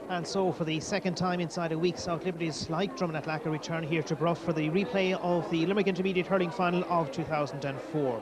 And so for the second time inside a week, South Liberties, like Dromin Athlacca, return here to Bruff for the replay of the Limerick Intermediate Hurling Final of 2004.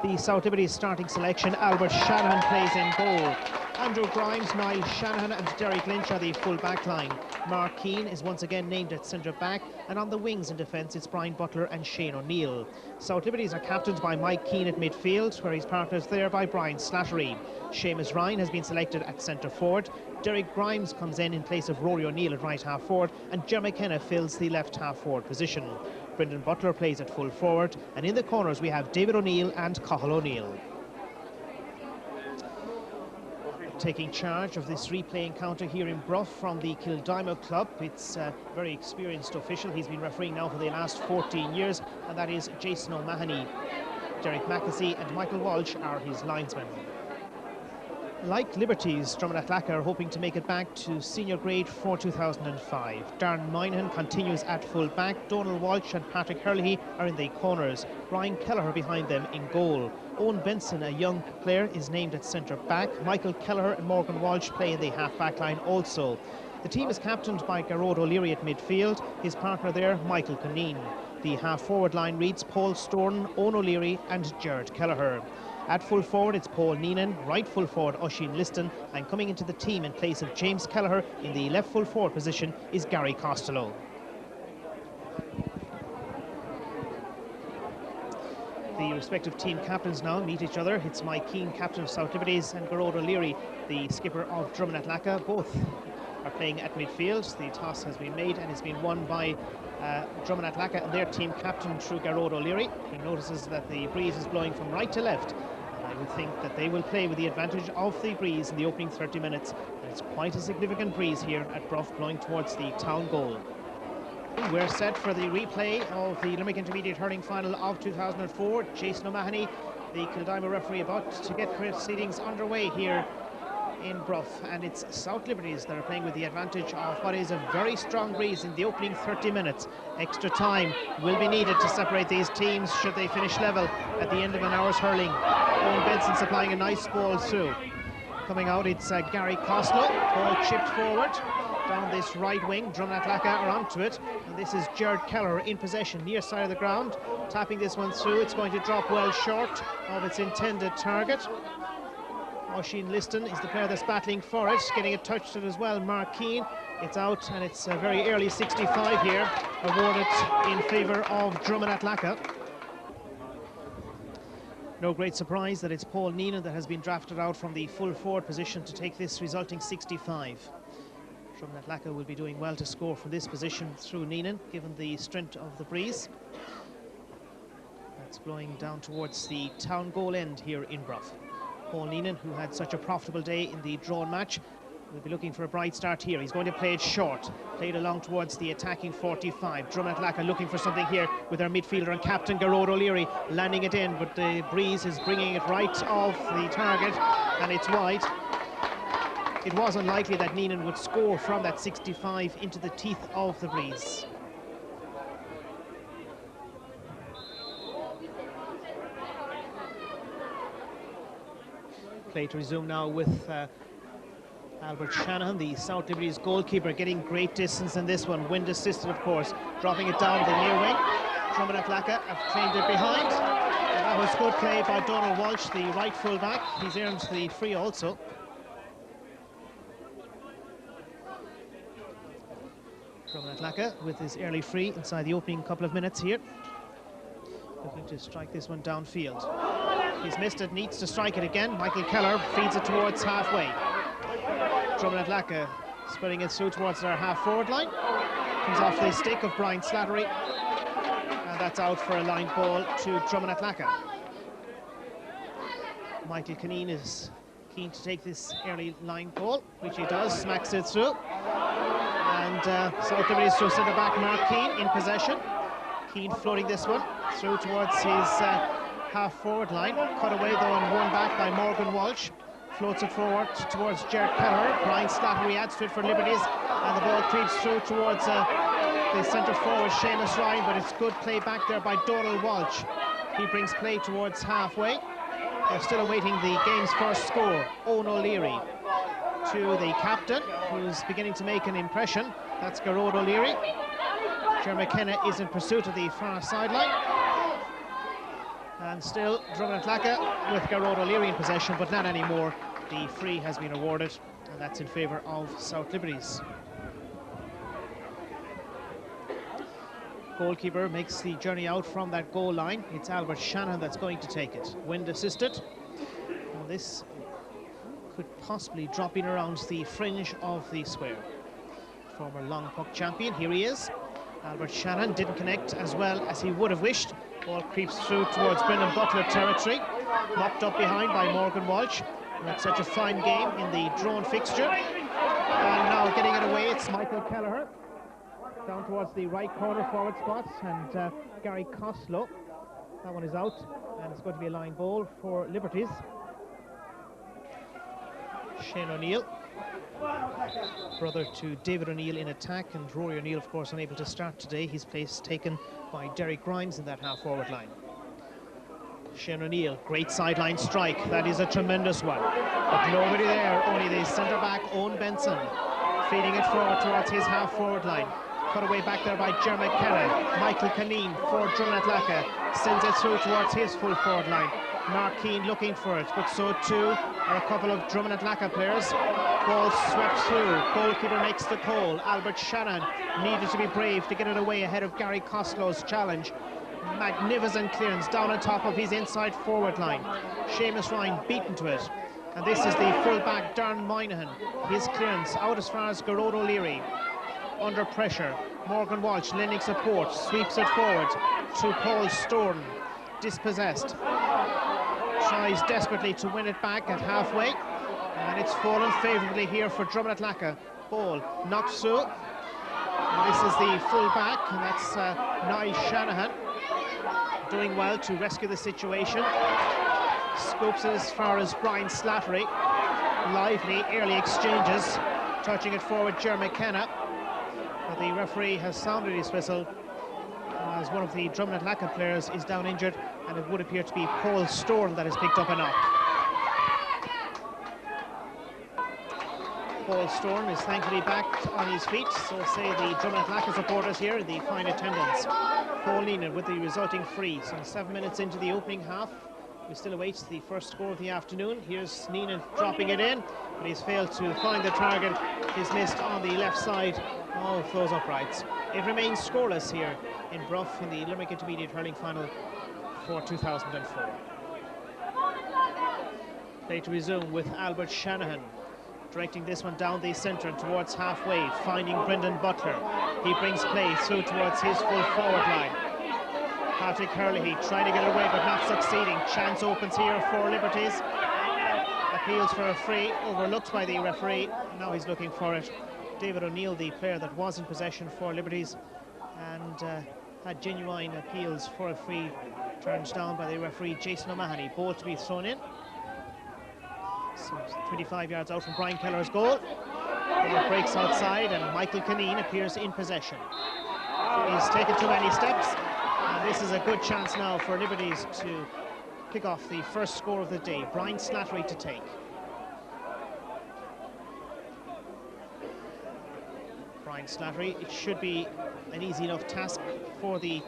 The South Liberties starting selection: Albert Shanahan plays in goal. Andrew Grimes, Niall Shanahan and Derek Lynch are the full back line. Mark Keane is once again named at centre back, and on the wings in defence it's Brian Butler and Shane O'Neill. South Liberties are captained by Mike Keane at midfield, where he's partnered there by Brian Slattery. Seamus Ryan has been selected at centre forward. Derek Grimes comes in place of Rory O'Neill at right half forward, and Ger McKenna fills the left half forward position. Brendan Butler plays at full forward, and in the corners we have David O'Neill and Cathal O'Neill. Taking charge of this replay encounter here in Bruff from the Kildimo club, it's a very experienced official. He's been refereeing now for the last 14 years, and that is Jason O'Mahony. Derek Mackesy and Michael Walsh are his linesmen. Like Liberties, Dromin Athlacca are hoping to make it back to senior grade for 2005. Darren Moynihan continues at full back. Donal Walsh and Patrick Herlihy are in the corners. Brian Kelleher behind them in goal. Owen Benson, a young player, is named at centre back. Michael Kelleher and Morgan Walsh play in the half back line also. The team is captained by Garrod O'Leary at midfield. His partner there, Michael Conneen. The half forward line reads Paul Storn, Owen O'Leary and Gerard Kelleher. At full forward it's Paul Neenan, right full forward Oisin Liston, and coming into the team in place of James Kelleher in the left full forward position is Gary Costello. The respective team captains now meet each other. It's Mike Keane, captain of South Liberties, and Garrod O'Leary, the skipper of Dromin Athlacca. Both are playing at midfield. The toss has been made and it's been won by Dromin Athlacca and their team captain through Garrod O'Leary. He notices that the breeze is blowing from right to left. I would think that they will play with the advantage of the breeze in the opening 30 minutes. And it's quite a significant breeze here at Bruff, blowing towards the town goal. We're set for the replay of the Limerick Intermediate Hurling Final of 2004. Jason O'Mahony, the Kildimo referee, about to get proceedings underway here in Bruff, and it's South Liberties that are playing with the advantage of what is a very strong breeze in the opening 30 minutes. Extra time will be needed to separate these teams should they finish level at the end of an hour's hurling. Owen Benson supplying a nice ball through. Coming out it's Gary Costello, ball chipped forward down this right wing. Dromin Athlacca are onto it, and this is Gerard Kelleher in possession near side of the ground, tapping this one through. It's going to drop well short of its intended target. Oisin Liston is the player that's battling for it, getting it touched it as well. Mark Keane, it's out, and it's a very early 65 here, awarded in favour of Dromin Athlacca. No great surprise that it's Paul Neenan that has been drafted out from the full forward position to take this resulting 65. Dromin Athlacca will be doing well to score from this position through Neenan, given the strength of the breeze. That's blowing down towards the town goal end here in Bruff. Paul Neenan, who had such a profitable day in the drawn match, will be looking for a bright start here. He's going to play it short, played along towards the attacking 45. Dromin Athlacca looking for something here with their midfielder and captain Garrod O'Leary landing it in, but the breeze is bringing it right off the target, and it's wide. It was unlikely that Neenan would score from that 65 into the teeth of the breeze. Play to resume now with Albert Shanahan, the South Liberties goalkeeper, getting great distance in this one, wind assisted of course, dropping it down the near wing. Dromin Athlacca have claimed it behind. That was good play by Donal Walsh, the right full back. He's earned the free also. Dromin Athlacca with his early free inside the opening couple of minutes here, looking to strike this one downfield. He's missed it, needs to strike it again. Michael Kelleher feeds it towards halfway. Dromin Athlacca spreading it through towards their half-forward line. Comes off the stick of Brian Slattery. And that's out for a line ball to Dromin Athlacca. Michael Conneen is keen to take this early line ball, which he does, smacks it through. And South Liberties through centre-back Mark Keane in possession. Keane floating this one through towards his half-forward line, cut away though and won back by Morgan Walsh. Floats it forward towards Gerard Kelleher. Brian Slattery adds to it for Liberties, and the ball creeps through towards the centre forward Seamus Ryan, but it's good play back there by Donal Walsh. He brings play towards halfway. They're still awaiting the game's first score. Owen O'Leary to the captain, who's beginning to make an impression. That's Gearóid O'Leary. Ger McKenna is in pursuit of the far sideline. And still Dromin Athlacca with Gearóid O'Leary in possession, but not anymore. The free has been awarded, and that's in favour of South Liberties. Goalkeeper makes the journey out from that goal line. It's Albert Shannon that's going to take it. Wind assisted. Now this could possibly drop in around the fringe of the square. Former long puck champion, here he is. Albert Shannon didn't connect as well as he would have wished. Ball creeps through towards Brendan Butler territory. Mopped up behind by Morgan Walsh. And that's such a fine game in the drawn fixture. And now getting it away, it's Michael Kelleher. Down towards the right corner forward spot, and Gary Costello. That one is out, and it's going to be a line ball for Liberties. Shane O'Neill, brother to David O'Neill in attack, and Rory O'Neill, of course, unable to start today. His place taken by Derek Grimes in that half-forward line. Shane O'Neill, great sideline strike. That is a tremendous one. But nobody there, only the centre-back, Owen Benson, feeding it forward towards his half-forward line. Cut away back there by Ger McKenna. Michael Caneen for Dromin Athlacca sends it through towards his full forward line. Mark Keane looking for it, but so too are a couple of Dromin Athlacca players. Ball swept through. Goalkeeper makes the call. Albert Shannon needed to be brave to get it away ahead of Gary Costello's challenge. Magnificent clearance down on top of his inside forward line. Seamus Ryan beaten to it. And this is the full-back Darren Moynihan. His clearance out as far as Gearóid O'Leary. Under pressure, Morgan Walsh lending support, sweeps it forward to Paul Storn, dispossessed, tries desperately to win it back at halfway, and it's fallen favourably here for Dromin Athlacca. Ball knocked through, and this is the full back, and that's Niall Shanahan doing well to rescue the situation. Scoops it as far as Brian Slattery. Lively early exchanges, touching it forward Ger McKenna. But the referee has sounded his whistle as one of the Dromin Athlacca players is down injured, and it would appear to be Paul Storn that has picked up a knock. Paul Storn is thankfully back on his feet, so say the Dromin Athlacca supporters here in the fine attendance. Paul Neenan with the resulting free. Some 7 minutes into the opening half. We still await the first score of the afternoon. Here's Neenan dropping it in, but he's failed to find the target. He's missed on the left side of those uprights. It remains scoreless here in Bruff in the Limerick Intermediate Hurling Final for 2004. Play to resume with Albert Shanahan directing this one down the centre and towards halfway, finding Brendan Butler. He brings play through towards his full forward line. Patrick Hurley trying to get away but not succeeding. Chance opens here for Liberties. Appeals for a free, overlooked by the referee. Now he's looking for it. David O'Neill, the player that was in possession for Liberties and had genuine appeals for a free, turned down by the referee Jason O'Mahony. Ball to be thrown in. So 25 yards out from Brian Kelleher's goal. Ball breaks outside and Michael Caneen appears in possession. He's taken too many steps, and this is a good chance now for Liberties to kick off the first score of the day. Brian Slattery to take. Brian Slattery, it should be an easy enough task for the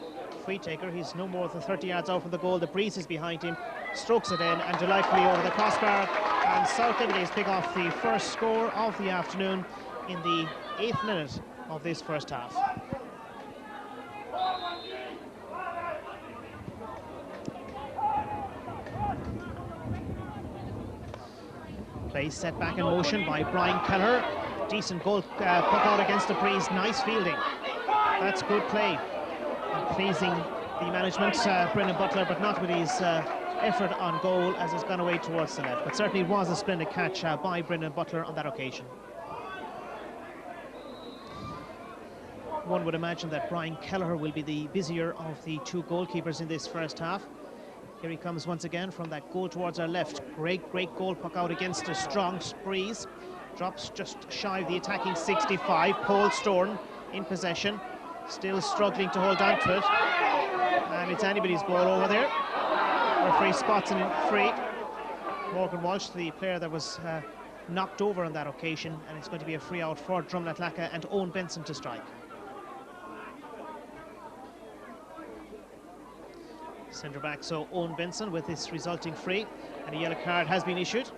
free taker. He's no more than 30 yards out from the goal. The breeze is behind him, strokes it in and delightfully over the crossbar, and South Liberties pick off the first score of the afternoon in the 8th minute of this first half. Play set back in motion by Brian Kelleher. Decent goal puck out against the breeze. Nice fielding. That's good play. And pleasing the management, Brendan Butler, but not with his effort on goal as it's gone away towards the net. But certainly it was a splendid catch by Brendan Butler on that occasion. One would imagine that Brian Kelleher will be the busier of the two goalkeepers in this first half. Here he comes once again from that goal towards our left. Great goal puck out against a strong breeze. Drops just shy of the attacking 65. Paul Storn in possession, still struggling to hold on to it. And it's anybody's ball over there. Referee spots it in free. Morgan Walsh, the player that was knocked over on that occasion, and it's going to be a free out for Dromin Athlacca and Owen Benson to strike. Centre back, so Owen Benson with this resulting free, and a yellow card has been issued.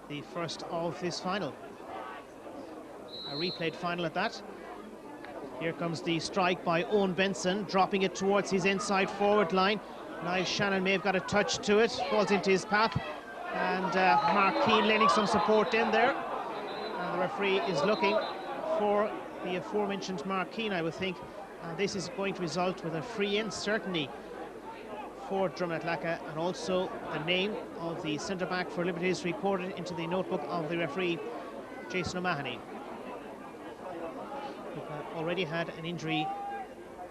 The first of this final. A replayed final at that. Here comes the strike by Owen Benson, dropping it towards his inside forward line. Niall Shannon may have got a touch to it, falls into his path, and Mark Keane lending some support in there. And the referee is looking for the aforementioned Mark Keane, I would think. And this is going to result with a free in, certainly, for Dromin Athlacca, and also the name of the centre-back for Liberties recorded into the notebook of the referee, Jason O'Mahony. We've already had an injury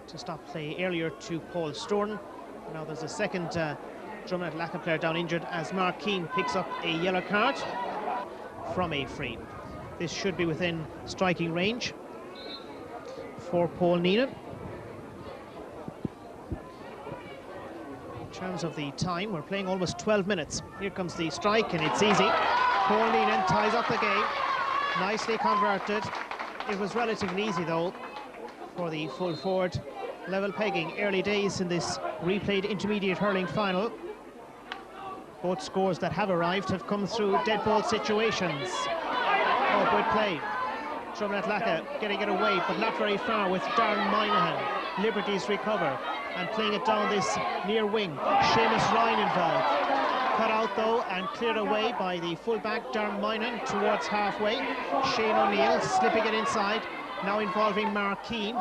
to stop play earlier to Paul Storn. Now there's a second Dromin Athlacca player down injured as Mark Keane picks up a yellow card from a free. This should be within striking range for Paul Neenan. In terms of the time, we're playing almost 12 minutes. Here comes the strike, and it's easy. Paul Neenan ties up the game. Nicely converted. It was relatively easy, though, for the full forward. Level pegging, early days in this replayed intermediate hurling final. Both scores that have arrived have come through dead ball situations. Oh, good play. Dromin Athlacca getting it away, but not very far with Darren Moynihan. Liberties recover and playing it down this near wing. Seamus Ryan involved. Cut out though and cleared away by the fullback Darren Moynihan towards halfway. Shane O'Neill slipping it inside, now involving Mark Keane.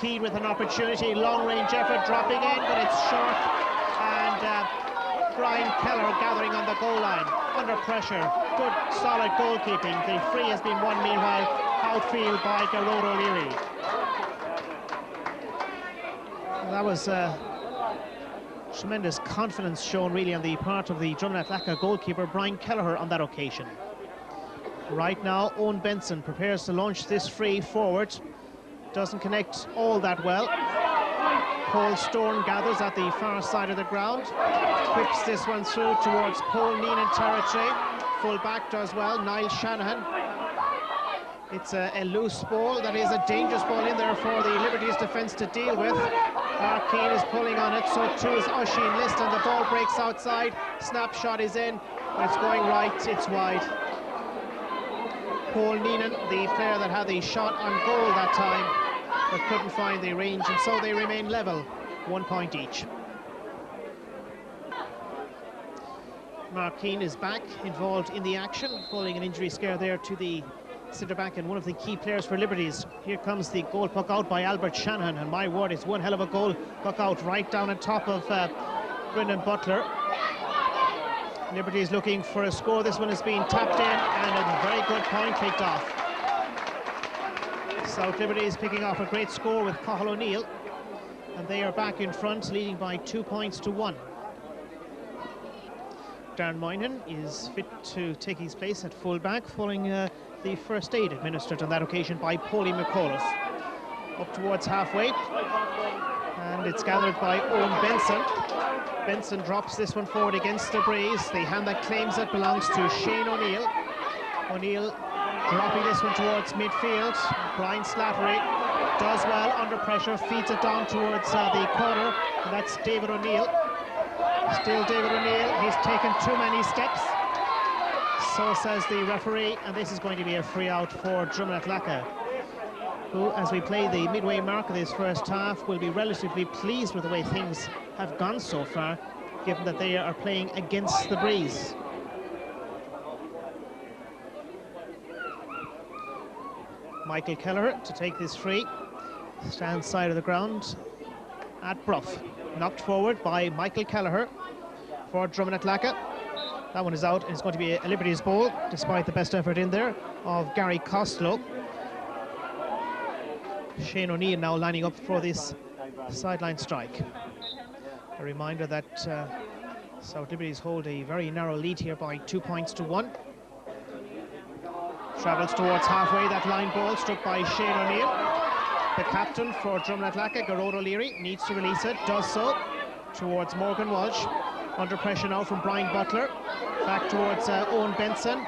Keane with an opportunity, long-range effort dropping in, but it's short, and Brian Keller gathering on the goal line under pressure. Good solid goalkeeping. The free has been won meanwhile outfield by Garrod O'Leary. That was tremendous confidence shown really on the part of the Dromin Athlacca goalkeeper Brian Kelleher on that occasion. Right now Owen Benson prepares to launch this free forward. Doesn't connect all that well. Paul Storn gathers at the far side of the ground, whips this one through towards Paul Neenan territory. Full back does well, Niall Shanahan. It's a loose ball, that is a dangerous ball in there for the Liberties defence to deal with. Mark Keane is pulling on it, so too is Oisin List, and the ball breaks outside. Snapshot is in, but it's going right, it's wide. Paul Neenan, the player that had the shot on goal that time, but couldn't find the range, and so they remain level, 1 point each. Mark Keane is back, involved in the action, following an injury scare there to the centre-back and one of the key players for Liberties. Here comes the goal puck out by Albert Shanahan, and my word, it's one hell of a goal puck out right down on top of Brendan Butler. Liberties looking for a score. This one has been tapped in, and a very good point kicked off. South Liberties picking off a great score with Cathal O'Neill, and they are back in front, leading by 2 points to 1. Darren Moynihan is fit to take his place at full-back following the first aid administered on that occasion by Paulie McAuliffe. Up towards halfway, and it's gathered by Owen Benson. Benson drops this one forward against the breeze. The hand that claims it belongs to Shane O'Neill. O'Neill dropping this one towards midfield. Brian Slattery does well under pressure, feeds it down towards the corner, and that's David O'Neill. Still David O'Neill, he's taken too many steps, so says the referee, and this is going to be a free out for Dromin Athlacca, who, as we play the midway mark of this first half, will be relatively pleased with the way things have gone so far, given that they are playing against the breeze. Michael Kelleher to take this free, stands side of the ground at Brough. Knocked forward by Michael Kelleher for Dromin Athlacca. That one is out, and it's going to be a Liberties ball, despite the best effort in there of Gary Costello. Shane O'Neill now lining up for this sideline strike. A reminder that South Liberties hold a very narrow lead here by 2 points to 1. Travels towards halfway, that line ball struck by Shane O'Neill. The captain for Dromin Athlacca, Garrod O'Leary, needs to release it, does so towards Morgan Walsh. Under pressure now from Brian Butler. Back towards Owen Benson.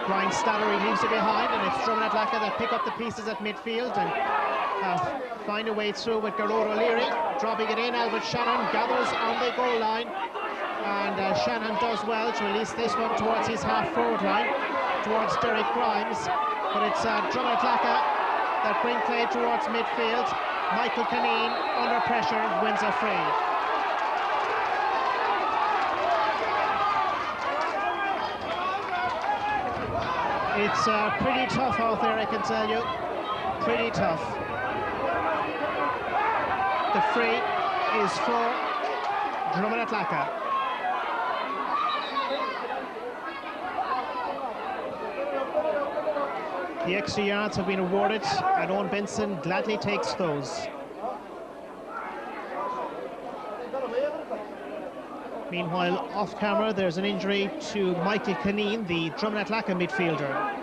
Brian Slattery leaves it behind, and it's Dromin Athlacca that pick up the pieces at midfield and find a way through with Gerard O'Leary. Dropping it in, Albert Shannon gathers on the goal line, and Shannon does well to release this one towards his half-forward line, towards Derek Grimes. But it's Dromin Athlacca that bring play towards midfield. Michael Caneen, under pressure, wins a free. It's pretty tough out there, I can tell you. Pretty tough. The free is for Dromin Athlacca. The extra yards have been awarded, and Owen Benson gladly takes those. Meanwhile, off camera, there's an injury to Michael Caneen, the Dromin Athlacca midfielder.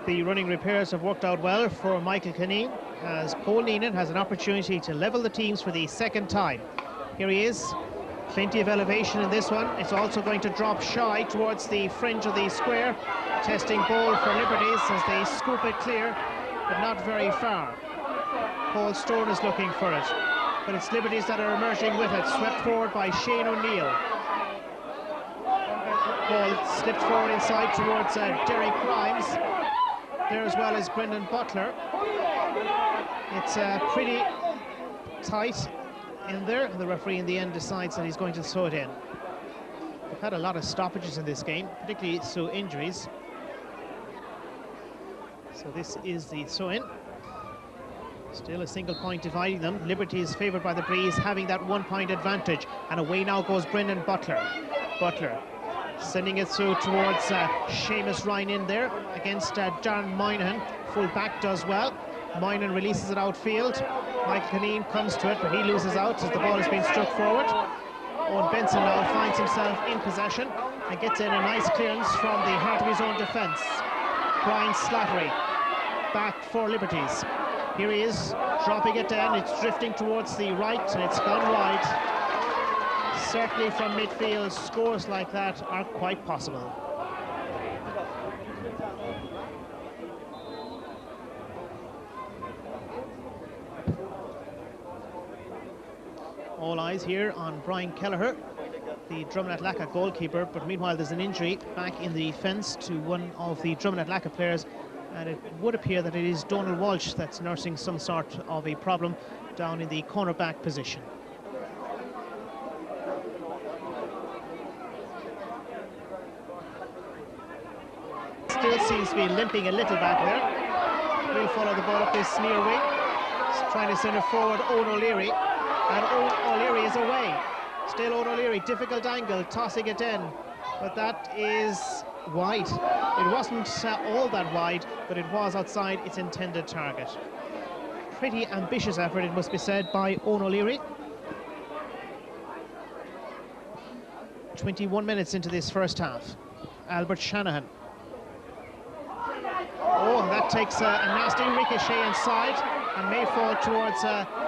The running repairs have worked out well for Michael Caneen, as Paul Neenan has an opportunity to level the teams for the second time. Here he is, plenty of elevation in this one. It's also going to drop shy towards the fringe of the square. Testing ball for Liberties as they scoop it clear, but not very far. Paul Stone is looking for it, but it's Liberties that are emerging with it, swept forward by Shane O'Neill. Ball slipped forward inside towards Derek Grimes, there as well as Brendan Butler. It's pretty tight in there. The referee in the end decides that he's going to throw it in. We've had a lot of stoppages in this game, particularly through injuries. So this is the throw-in. Still a single point dividing them. Liberty is favoured by the breeze, having that 1 point advantage. And away now goes Brendan Butler. Butler sending it through towards Seamus Ryan in there against Darren Moynihan. Full back does well. Moynihan releases it outfield. Michael Caneen comes to it, but he loses out as the ball has been struck forward. Owen Benson now finds himself in possession and gets in a nice clearance from the heart of his own defence. Brian Slattery back for Liberties. Here he is, dropping it down. It's drifting towards the right, and it's gone wide. Certainly from midfield, scores like that are quite possible. All eyes here on Brian Kelleher, the Dromin Athlacca goalkeeper, but meanwhile there's an injury back in the fence to one of the Dromin Athlacca players, and it would appear that it is Donald Walsh that's nursing some sort of a problem down in the cornerback position. Still seems to be limping a little back there. We'll follow the ball up this near wing. He's trying to send it forward, Owen O'Leary. And Owen O'Leary is away. Still Owen O'Leary, difficult angle, tossing it in. But that is wide. It wasn't all that wide, but it was outside its intended target. Pretty ambitious effort, it must be said, by Owen O'Leary. 21 minutes into this first half. Albert Shanahan. Oh, and that takes a nasty ricochet inside and may fall towards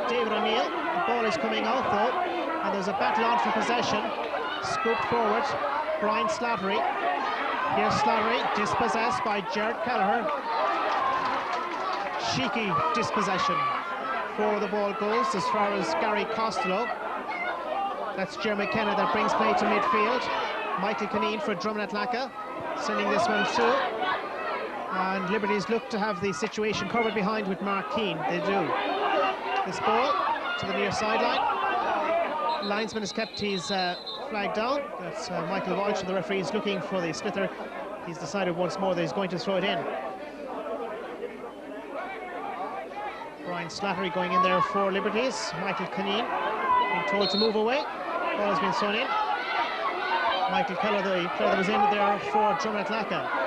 David O'Neill. The ball is coming out though, and there's a battle on for possession. Scooped forward, Brian Slattery. Here's Slattery, dispossessed by Jared Kelleher. Cheeky dispossession. For the ball goes as far as Gary Costello. That's Jeremy McKenna that brings play to midfield. Michael Caneen for Dromin Athlacca, sending this one through. And Liberties look to have the situation covered behind with Mark Keane. They do. This ball to the near sideline. Linesman has kept his flag down. That's Michael Walsh, the referee is looking for the slither. He's decided once more that he's going to throw it in. Brian Slattery going in there for Liberties. Michael Caneen being told to move away. Ball has been thrown in. Michael Keller, the player that was in there for Dromin Athlacca.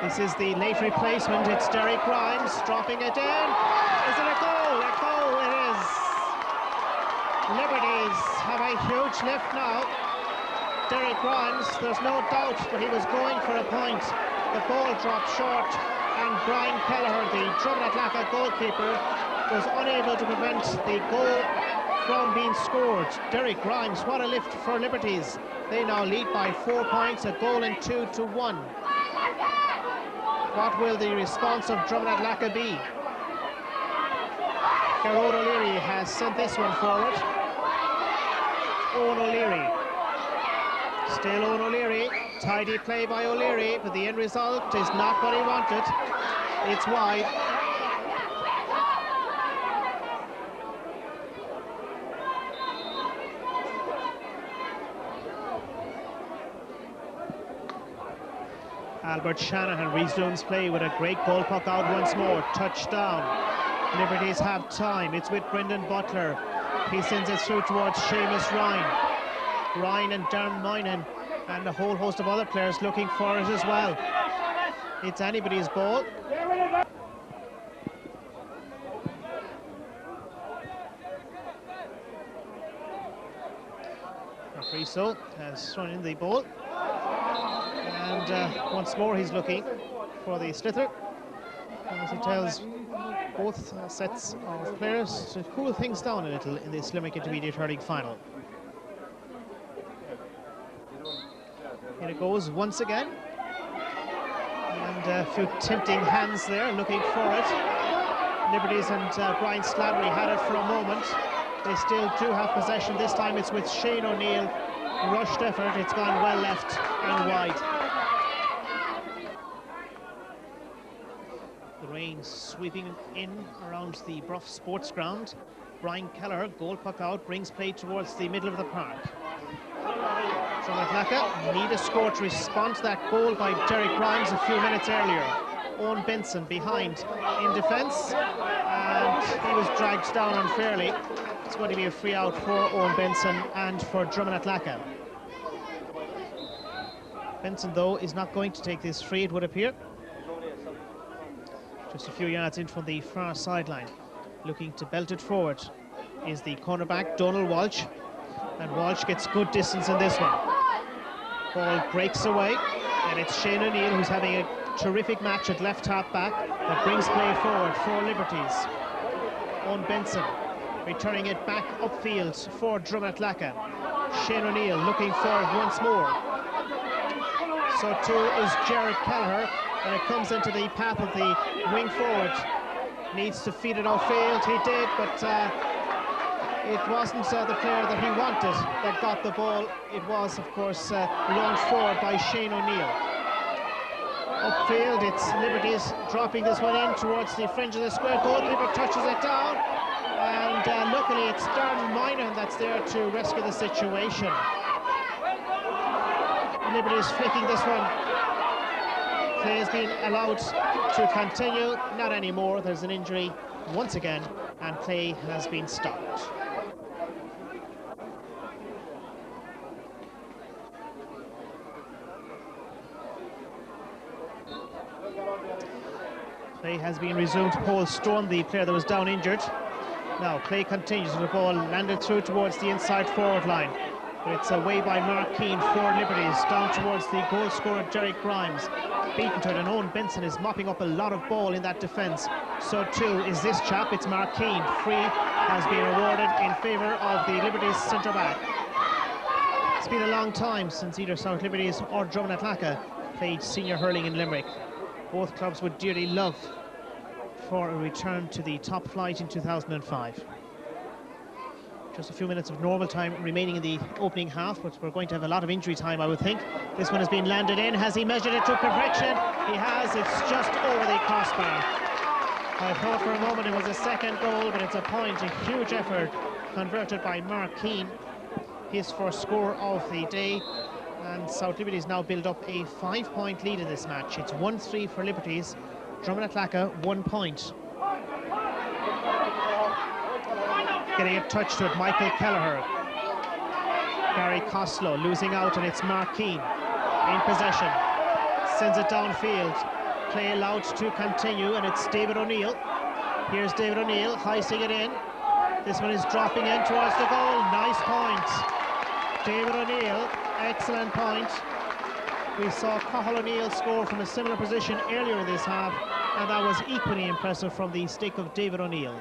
This is the late replacement. It's Derek Grimes dropping it in. Is it a goal? A goal it is. Liberties have a huge lift now. Derek Grimes, there's no doubt, but he was going for a point. The ball dropped short, and Brian Kelleher, the Dromin Athlacca goalkeeper, was unable to prevent the goal from being scored. Derek Grimes, what a lift for Liberties. They now lead by 4 points, a goal and 2 to 1. What will the response of Dromin Athlacca be? Gerard O'Leary has sent this one forward. Owen O'Leary. Still Owen O'Leary. Tidy play by O'Leary, but the end result is not what he wanted. It's wide. Albert Shanahan resumes play with a great goal puck out once more. Touchdown. Liberties have time. It's with Brendan Butler. He sends it through towards Seamus Ryan. Ryan and Darren Moynihan and a whole host of other players looking for it as well. It's anybody's ball. Referee So has thrown in the ball. And once more he's looking for the slither, as he tells both sets of players to cool things down a little in this Limerick Intermediate Hurling final. Here it goes once again, and a few tempting hands there looking for it. Liberties and Brian Slattery had it for a moment. They still do have possession. This time it's with Shane O'Neill. Rushed effort, it's gone well left and wide. The rain sweeping in around the Bruff Sports Ground. Brian Kelleher, goal puck out, brings play towards the middle of the park. Dromin Athlacca need a score to respond to that goal by Derek Grimes a few minutes earlier. Owen Benson behind in defence, and he was dragged down unfairly. It's going to be a free out for Owen Benson and for Dromin Athlacca. Benson, though, is not going to take this free, it would appear. Just a few yards in from the far sideline. Looking to belt it forward is the cornerback, Donald Walsh. And Walsh gets good distance in this one. Ball breaks away, and it's Shane O'Neill who's having a terrific match at left half back that brings play forward for Liberties. Owen Benson returning it back upfield for Dromin Athlacca. Shane O'Neill looking for it once more. So too is Jared Kelleher, and it comes into the path of the wing forward. Needs to feed it outfield. He did, but it wasn't the player that he wanted that got the ball. It was, of course, launched forward by Shane O'Neill. Upfield, it's Liberties dropping this one in towards the fringe of the square. Goalkeeper touches it down, and luckily it's Darren Moynihan that's there to rescue the situation. Liberties flicking this one. Play has been allowed to continue. Not anymore. There's an injury once again, and play has been stopped. Play has been resumed. Paul Stone, the player that was down injured. Now play continues with the ball landed through towards the inside forward line. But it's away by Mark Keane for Liberties, down towards the goal scorer Derek Grimes. Beaten to it, and Owen Benson is mopping up a lot of ball in that defence. So too is this chap, it's Mark Keane. Free has been awarded in favour of the Liberties centre-back. It's been a long time since either South Liberties or Dromin Athlacca played senior hurling in Limerick. Both clubs would dearly love for a return to the top flight in 2005. Just a few minutes of normal time remaining in the opening half, but we're going to have a lot of injury time, I would think. This one has been landed in. Has he measured it to perfection? He has. It's just over the crossbar. I thought for a moment it was a second goal, but it's a point, a huge effort converted by Mark Keane. His first score of the day, and South Liberties now build up a 5-point lead in this match. It's 1-3 for Liberties. Dromin Athlacca 1 point. Getting a touch to it, Michael Kelleher. Gary Costello losing out, and it's Mark Keane in possession. Sends it downfield. Play allowed to continue, and it's David O'Neill. Here's David O'Neill, heisting it in. This one is dropping in towards the goal. Nice point. David O'Neill, excellent point. We saw Cathal O'Neill score from a similar position earlier in this half, and that was equally impressive from the stick of David O'Neill.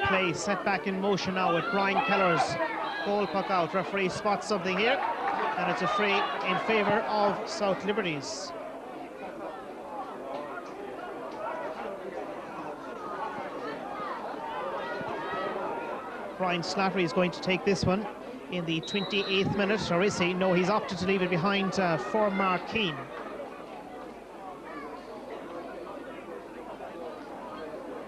Play set back in motion now with Brian Keller's goal puck out. Referee spots something here, and it's a free in favour of South Liberties. Brian Slattery is going to take this one in the 28th minute, or is he? No, he's opted to leave it behind for Mark Keane.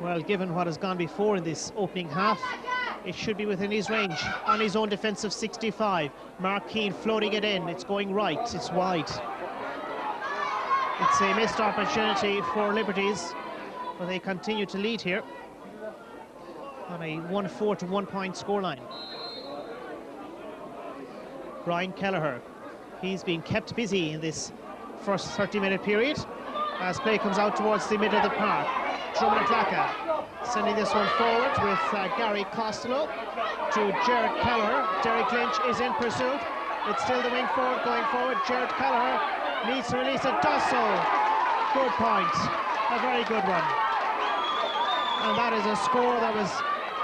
Well, given what has gone before in this opening half, it should be within his range. On his own defensive 65, Mark Keane floating it in. It's going right, it's wide. It's a missed opportunity for Liberties, but they continue to lead here on a 1-4 to 1 point scoreline. Brian Kelleher, he's been kept busy in this first 30-minute period as play comes out towards the middle of the park. Dromin Athlacca sending this one forward with Gary Costello to Jared Kelleher. Derek Lynch is in pursuit. It's still the wing forward going forward. Jared Kelleher needs to release it, does so. Good point, a very good one. And that is a score that was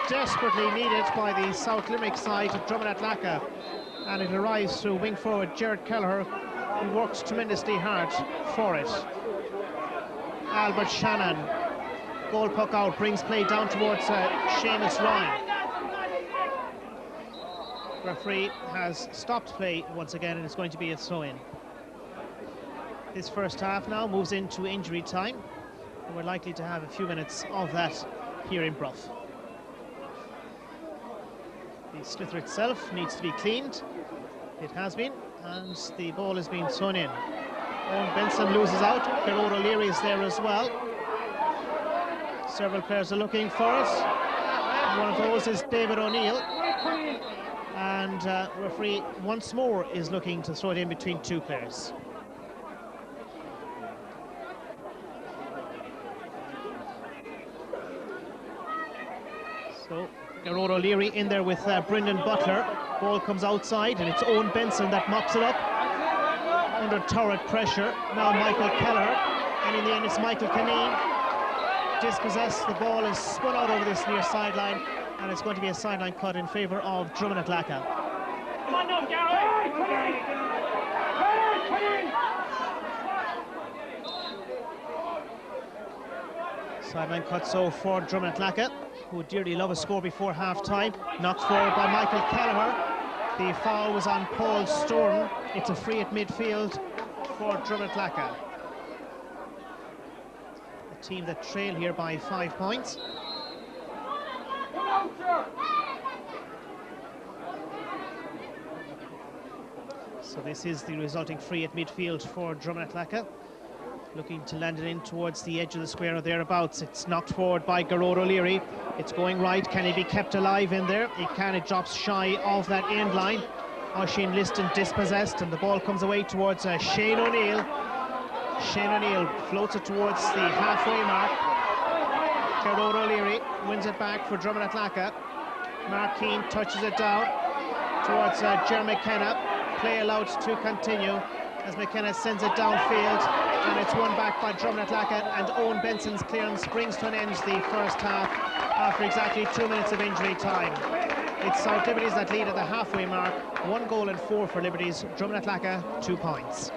desperately needed by the South Limerick side of Dromin Athlacca, and it arrives through wing forward Jared Kelleher, who works tremendously hard for it. Albert Shannon, goal puck out, brings play down towards Seamus Ryan. Referee has stopped play once again, and it's going to be a throw-in. This first half now moves into injury time, and we're likely to have a few minutes of that here in Bruff. The slither itself needs to be cleaned. It has been, and the ball has been thrown in. Owen Benson loses out. Gerard O'Leary is there as well. Several players are looking for it. One of those is David O'Neill. And referee once more is looking to throw it in between two players. So Gerard O'Leary in there with Brendan Butler. Ball comes outside, and it's Owen Benson that mops it up under turret pressure. Now Michael Keller, and in the end it's Michael Caneen. Dispossessed, the ball is spun out over this near sideline, and it's going to be a sideline cut in favour of Dromin Athlacca. Come on now, Gary! Sideline cut so for Dromin Athlacca, who dearly love a score before half-time. Knocked forward by Michael Kelleher. The foul was on Paul Storm. It's a free at midfield for Dromin Athlacca. A team that trail here by 5 points. So this is the resulting free at midfield for Dromin Athlacca, looking to land it in towards the edge of the square or thereabouts. It's knocked forward by Gerard O'Leary. It's going right. Can he be kept alive in there? It can. It drops shy of that end line. Oisin Liston dispossessed, and the ball comes away towards Shane O'Neill. Shane O'Neill floats it towards the halfway mark. Gerard O'Leary wins it back for Dromin Athlacca. Mark Keane touches it down towards Ger McKenna. Play allowed to continue as McKenna sends it downfield, and it's won back by Dromin Athlacca, and Owen Benson's clearance brings to an end the first half after exactly 2 minutes of injury time. It's South Liberties that lead at the halfway mark. 1 goal and 4 for Liberties. Dromin Athlacca 2 points.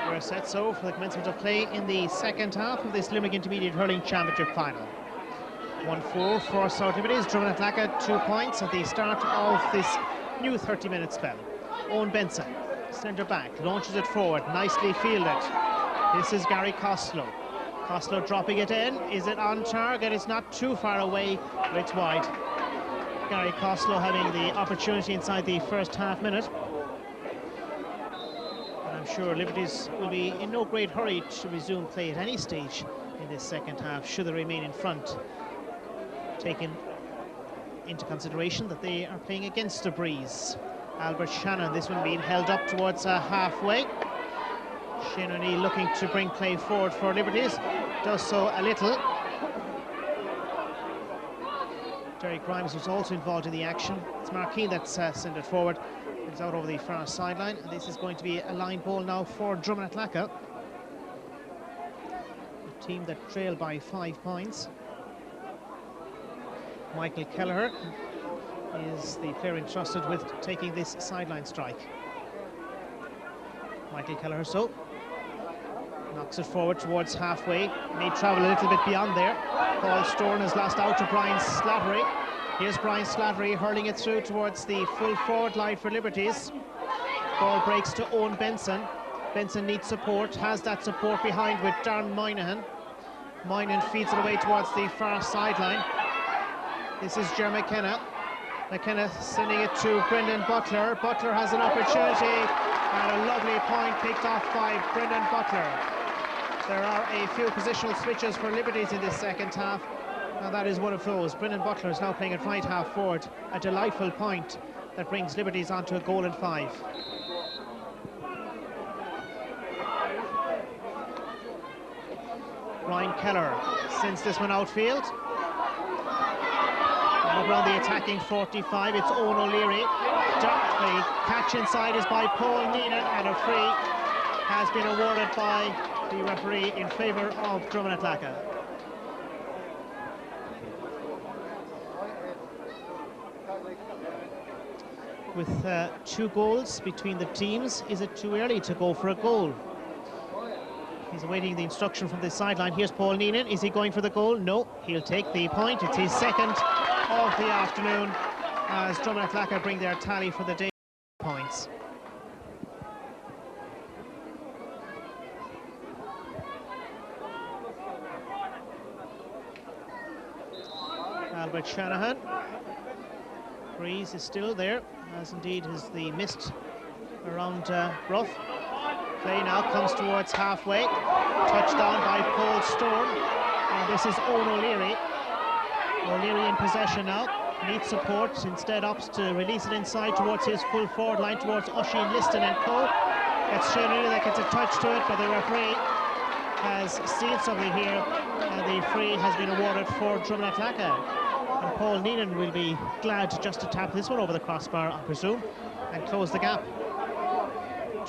We're set so for the commencement of play in the second half of this Limerick Intermediate Hurling Championship final. 1-4 for South Liberties. Dromin Athlacca 2 points at the start of this new 30-minute spell. Owen Benson, centre back, launches it forward, nicely fielded. This is Gary Costello. Costello dropping it in. Is it on target? It's not too far away, but it's wide. Gary Costello having the opportunity inside the first half minute. And I'm sure Liberties will be in no great hurry to resume play at any stage in this second half, should they remain in front, taking into consideration that they are playing against a breeze. Albert Shannon, this one being held up towards halfway. Shane O'Neill looking to bring play forward for Liberties. Does so a little. Derek Grimes was also involved in the action. It's Markeen that's sent it forward. It's out over the far sideline, and this is going to be a line ball now for Dromin Athlacca, a team that trail by 5 points. Michael Kelleher is the player entrusted with taking this sideline strike. Michael Kelleher knocks it forward towards halfway, may travel a little bit beyond there. Paul Storn has lost out to Brian Slattery. Here's Brian Slattery hurling it through towards the full forward line for Liberties. Ball breaks to Owen Benson. Benson needs support, has that support behind with Darren Moynihan. Moynihan feeds it away towards the far sideline. This is Ger McKenna. McKenna sending it to Brendan Butler. Butler has an opportunity, and a lovely point picked off by Brendan Butler. There are a few positional switches for Liberties in this second half, and that is one of those. Brendan Butler is now playing at right half forward. A delightful point that brings Liberties onto a goal and 5. Ryan Keller sends this one outfield. Around the attacking 45, it's Owen O'Leary. The catch inside is by Paul Neenan, and a free has been awarded by the referee in favour of Dromin Athlacca. With 2 goals between the teams, is it too early to go for a goal? He's awaiting the instruction from the sideline. Here's Paul Neenan. Is he going for the goal? No, he'll take the point. It's his second of the afternoon as Dromin Athlacca bring their tally for the day points. Albert Shanahan. Breeze is still there, as indeed is the mist around Rough. Play now comes towards halfway. Touchdown by Paul Storm. And this is Owen O'Leary. O'Leary in possession now. Needs support. Instead opts to release it inside towards his full forward line towards Oisin Liston and co. It's Shane O'Neill that gets a touch to it, but the referee has seen something here. And the free has been awarded for Dromin Athlacca. And Paul Neenan will be glad just to tap this one over the crossbar, I presume, and close the gap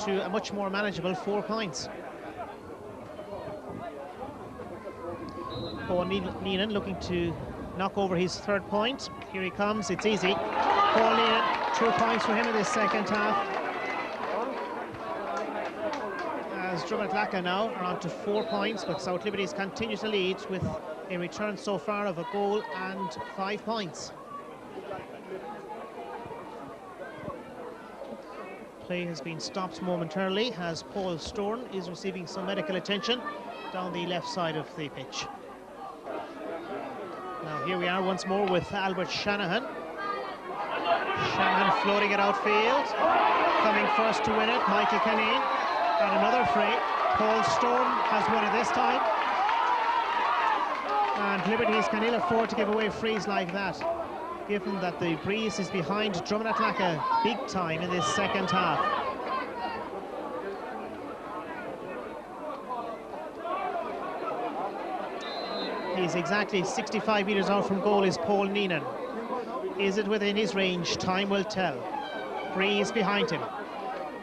to a much more manageable 4 points. Paul Neenan looking to knock over his 3rd point. Here he comes, it's easy. Paul Neenan, 2 points for him in this second half. As Dromin Athlacca now are on to 4 points, but South Liberties continue to lead with a return so far of a goal and 5 points. Play has been stopped momentarily as Paul Storn is receiving some medical attention down the left side of the pitch. Now here we are once more with Albert Shanahan. Shanahan floating it outfield. Coming first to win it, Michael Caneen. And another free. Paul Storn has won it this time. And Liberties can ill afford to give away frees like that, given that the breeze is behind Dromin Athlacca big time in this second half. He's exactly 65 metres out from goal is Paul Neenan. Is it within his range? Time will tell. Breeze behind him.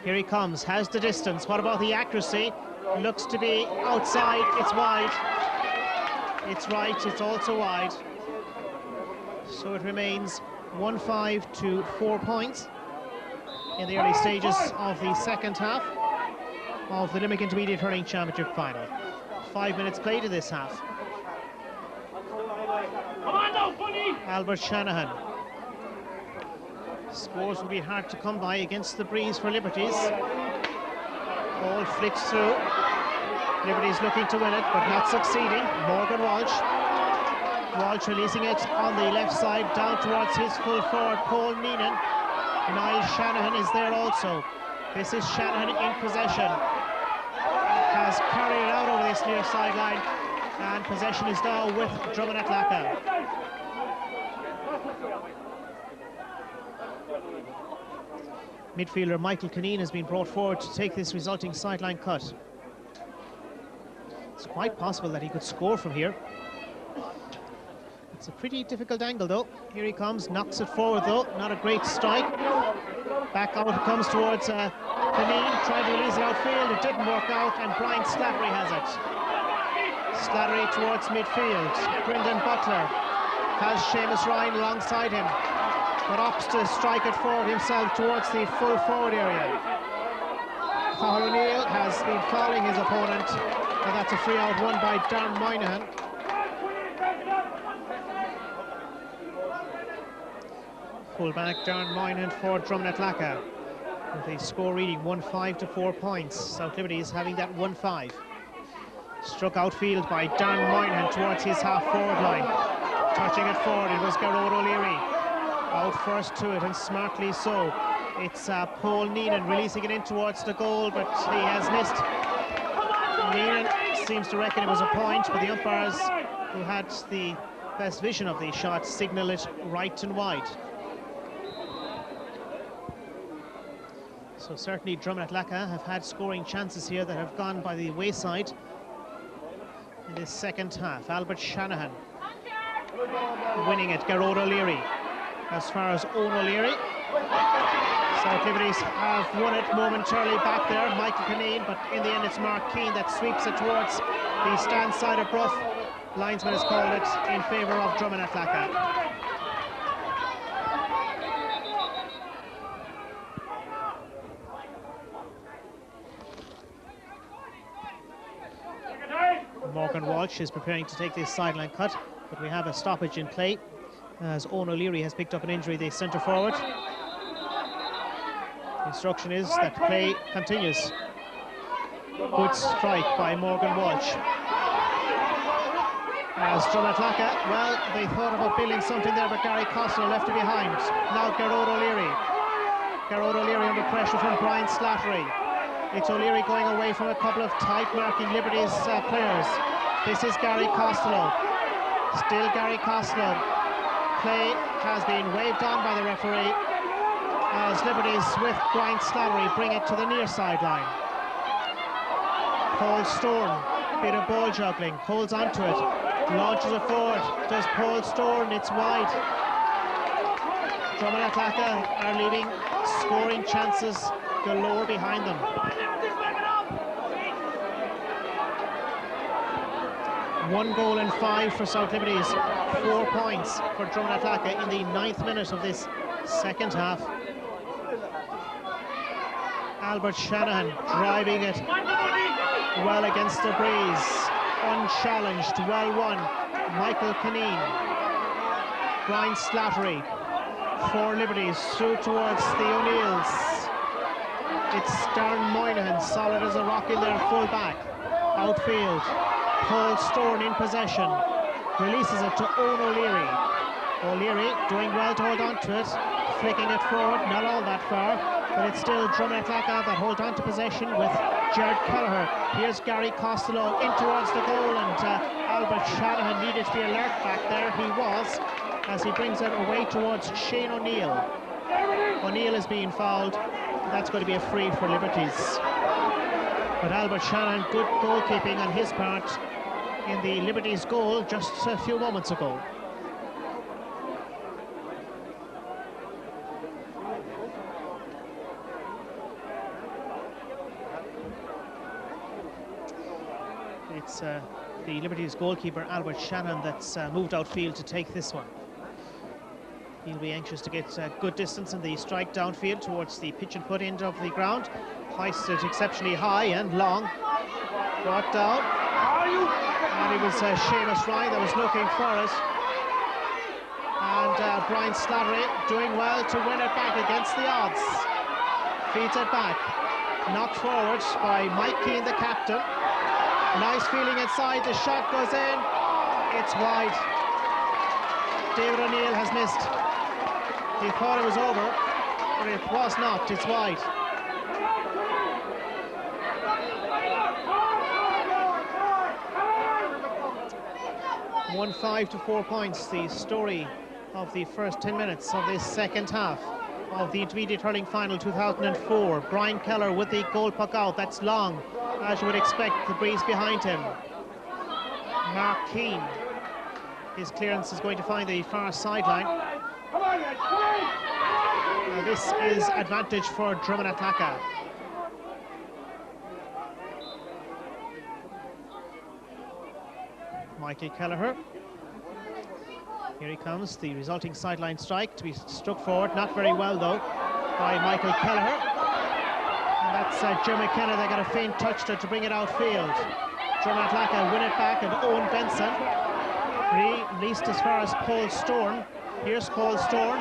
Here he comes, has the distance. What about the accuracy? Looks to be outside, it's wide. It's right, it's also wide. So it remains 1-5 to 4 points in the early stages of the second half of the Limerick Intermediate Hurling Championship final. 5 minutes played in this half. Albert Shanahan. Scores will be hard to come by against the breeze for Liberties. Ball flicks through. Liberties looking to win it, but not succeeding. Morgan Walsh. Walsh releasing it on the left side, down towards his full forward, Paul Neenan. Niall Shanahan is there also. This is Shanahan in possession. Has carried it out over this near sideline, and possession is now with Dromin Athlacca. Midfielder Michael Caneen has been brought forward to take this resulting sideline cut. It's quite possible that he could score from here. It's a pretty difficult angle though. Here he comes, knocks it forward though, not a great strike. Back out it comes towards Panine, tried to release it outfield, it didn't work out, and Brian Slattery has it. Slattery towards midfield. Brendan Butler has Seamus Ryan alongside him, but opts to strike it forward himself towards the full forward area. Cathal O'Neill has been fouling his opponent, and that's a free out won by Darren Moynihan. Fullback Darren Moynihan for Dromin Athlacca, with the score reading 1-5 to 4 points. South Liberties having that 1-5. Struck outfield by Darren Moynihan towards his half-forward line. Touching it forward, it was Garrod O'Leary. Out first to it, and smartly so. It's Paul Neenan releasing it in towards the goal, but he has missed. Neenan seems to reckon it was a point, but the umpires, who had the best vision of the shot, signal it right and wide. So certainly Dromin Athlacca have had scoring chances here that have gone by the wayside in this second half. Albert Shanahan winning it, Garrod O'Leary. As far as Owen O'Leary, South Liberties have won it momentarily back there, Michael Kinane, but in the end it's Mark Keane that sweeps it towards the stand side of Bruff. Linesman has called it in favour of Dromin Athlacca. Morgan Walsh is preparing to take this sideline cut, but we have a stoppage in play as Owen O'Leary has picked up an injury, the centre forward. The instruction is that play continues. Good strike by Morgan Walsh. As Dromin Athlacca, well, they thought about building something there, but Gary Costello left it behind. Now Garrod O'Leary. Garrod O'Leary under pressure from Brian Slattery. It's O'Leary going away from a couple of tight marking Liberties players. This is Gary Costello. Still Gary Costello. Play has been waved on by the referee as Liberties with Brian Slattery bring it to the near sideline. Paul Storm, bit of ball juggling, holds onto it, launches it forward. Does Paul Storm, it's wide. Dromin Athlacca are leaving scoring chances galore behind them. One goal and 5 for South Liberties, 4 points for Dromin Athlacca in the 9th minute of this second half. Albert Shanahan driving it well against the breeze, unchallenged, well won. Michael Kinane, Brian Slattery for Liberties through towards the O'Neills. It's Darren Moynihan, solid as a rock in their full back. Outfield, Paul Storm in possession, releases it to Owen O'Leary. O'Leary doing well to hold on to it, flicking it forward, not all that far, but it's still Dromin Athlacca that hold on to possession with Jared Kelleher. Here's Gary Costello in towards the goal, and Albert Shanahan needed to be alert back there. He was, as he brings it away towards Shane O'Neill. O'Neill is being fouled. That's going to be a free for Liberties. But Albert Shanahan, good goalkeeping on his part in the Liberties goal just a few moments ago. It's the Liberties goalkeeper Albert Shanahan that's moved outfield to take this one. He'll be anxious to get good distance in the strike downfield towards the pitch and put end of the ground. Hoisted exceptionally high and long. Brought down. And it was Seamus Ryan that was looking for it. And Brian Slattery doing well to win it back against the odds. Feeds it back. Knocked forward by Mike Keane, the captain. Nice feeling inside. The shot goes in. It's wide. David O'Neill has missed. He thought it was over, but it was not. It's wide. Won 5 to 4 points. The story of the first 10 minutes of this second half of the Intermediate Hurling Final 2004. Brian Keller with the goal puck out. That's long, as you would expect, the breeze behind him. Mark Keane. His clearance is going to find the far sideline. Now this is advantage for Dromin Athlacca. Michael Kelleher. Here he comes, the resulting sideline strike to be struck forward, not very well though, by Michael Kelleher. And that's Jeremy McKenna. They got a faint touch to bring it outfield. Dromin Athlacca win it back, and Owen Benson released as far as Paul Storn. Here's Paul Storn.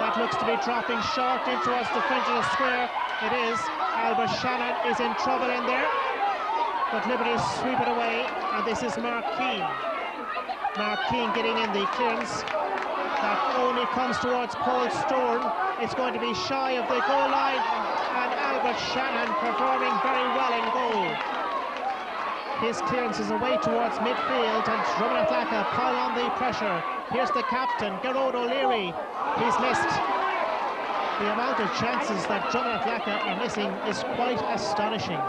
That looks to be dropping short in towards the fringe of the square. It is. Albert Shannon is in trouble in there, but Liberties sweep it away, and this is Mark Keane. Mark Keane getting in the clearance. That only comes towards Paul Storn. It's going to be shy of the goal line, and Albert Shannon performing very well in goal. His clearance is away towards midfield, and Dromin Athlacca pile on the pressure. Here's the captain, Gerard O'Leary. He's missed. The amount of chances that Dromin Athlacca are missing is quite astonishing.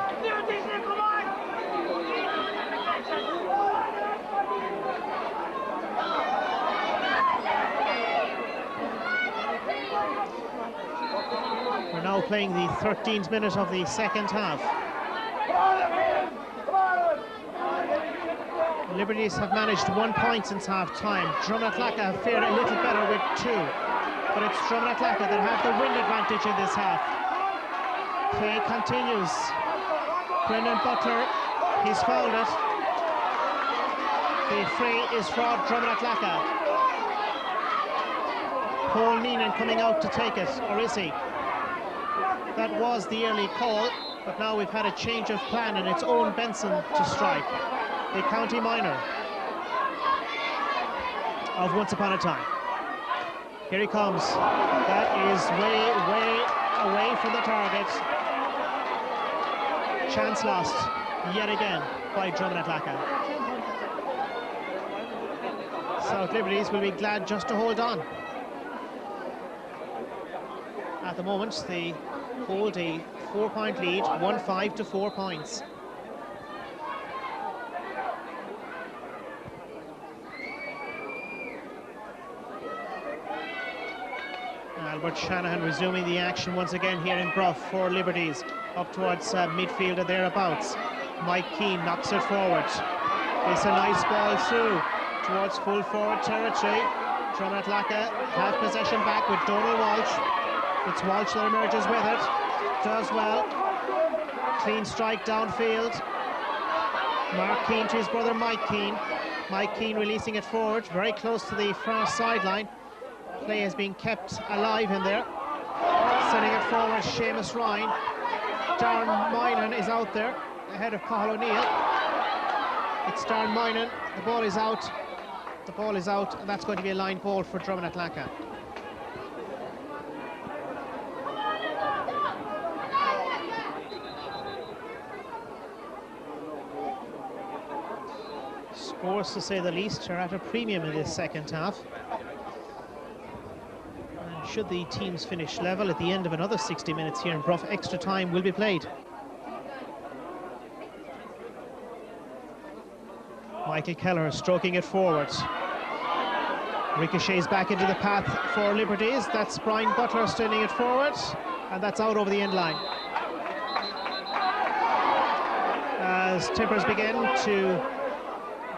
We're now playing the 13th minute of the second half. Liberties have managed 1 point since half-time. Dromin Athlacca have fared a little better with 2. But it's Dromin Athlacca that have the wind advantage in this half. Play continues. Brendan Butler, he's fouled it. The fray is for Dromin Athlacca. Paul Neenan coming out to take it, or is he? That was the early call, but now we've had a change of plan, and it's Owen Benson to strike, the county minor of Once Upon a Time. Here he comes. That is way, way away from the target. Chance lost yet again by Dromin Athlacca. South Liberties will be glad just to hold on. At the moment, they hold a 4-point lead, 1-5 to 4 points. Albert Shanahan resuming the action once again here in Bruff for Liberties, up towards midfield or thereabouts. Mike Keane knocks it forward. It's a nice ball through towards full forward territory. Dromin Athlacca have possession back with Donald Walsh. It's Walsh that emerges with it. Does well. Clean strike downfield. Mark Keane to his brother Mike Keane. Mike Keane releasing it forward, very close to the far sideline. Play has been kept alive in there. Sending it forward, Seamus Ryan. Darren Moynan is out there, ahead of Cathal O'Neill. It's Darren Moynan. The ball is out. The ball is out, and that's going to be a line ball for Dromin Athlacca. Scores, to say the least, are at a premium in this second half. And should the teams finish level at the end of another 60 minutes here in Bruff, extra time will be played. Michael Kelleher stroking it forward. Ricochets back into the path for Liberties. That's Brian Butler sending it forward, and that's out over the end line. As tempers begin to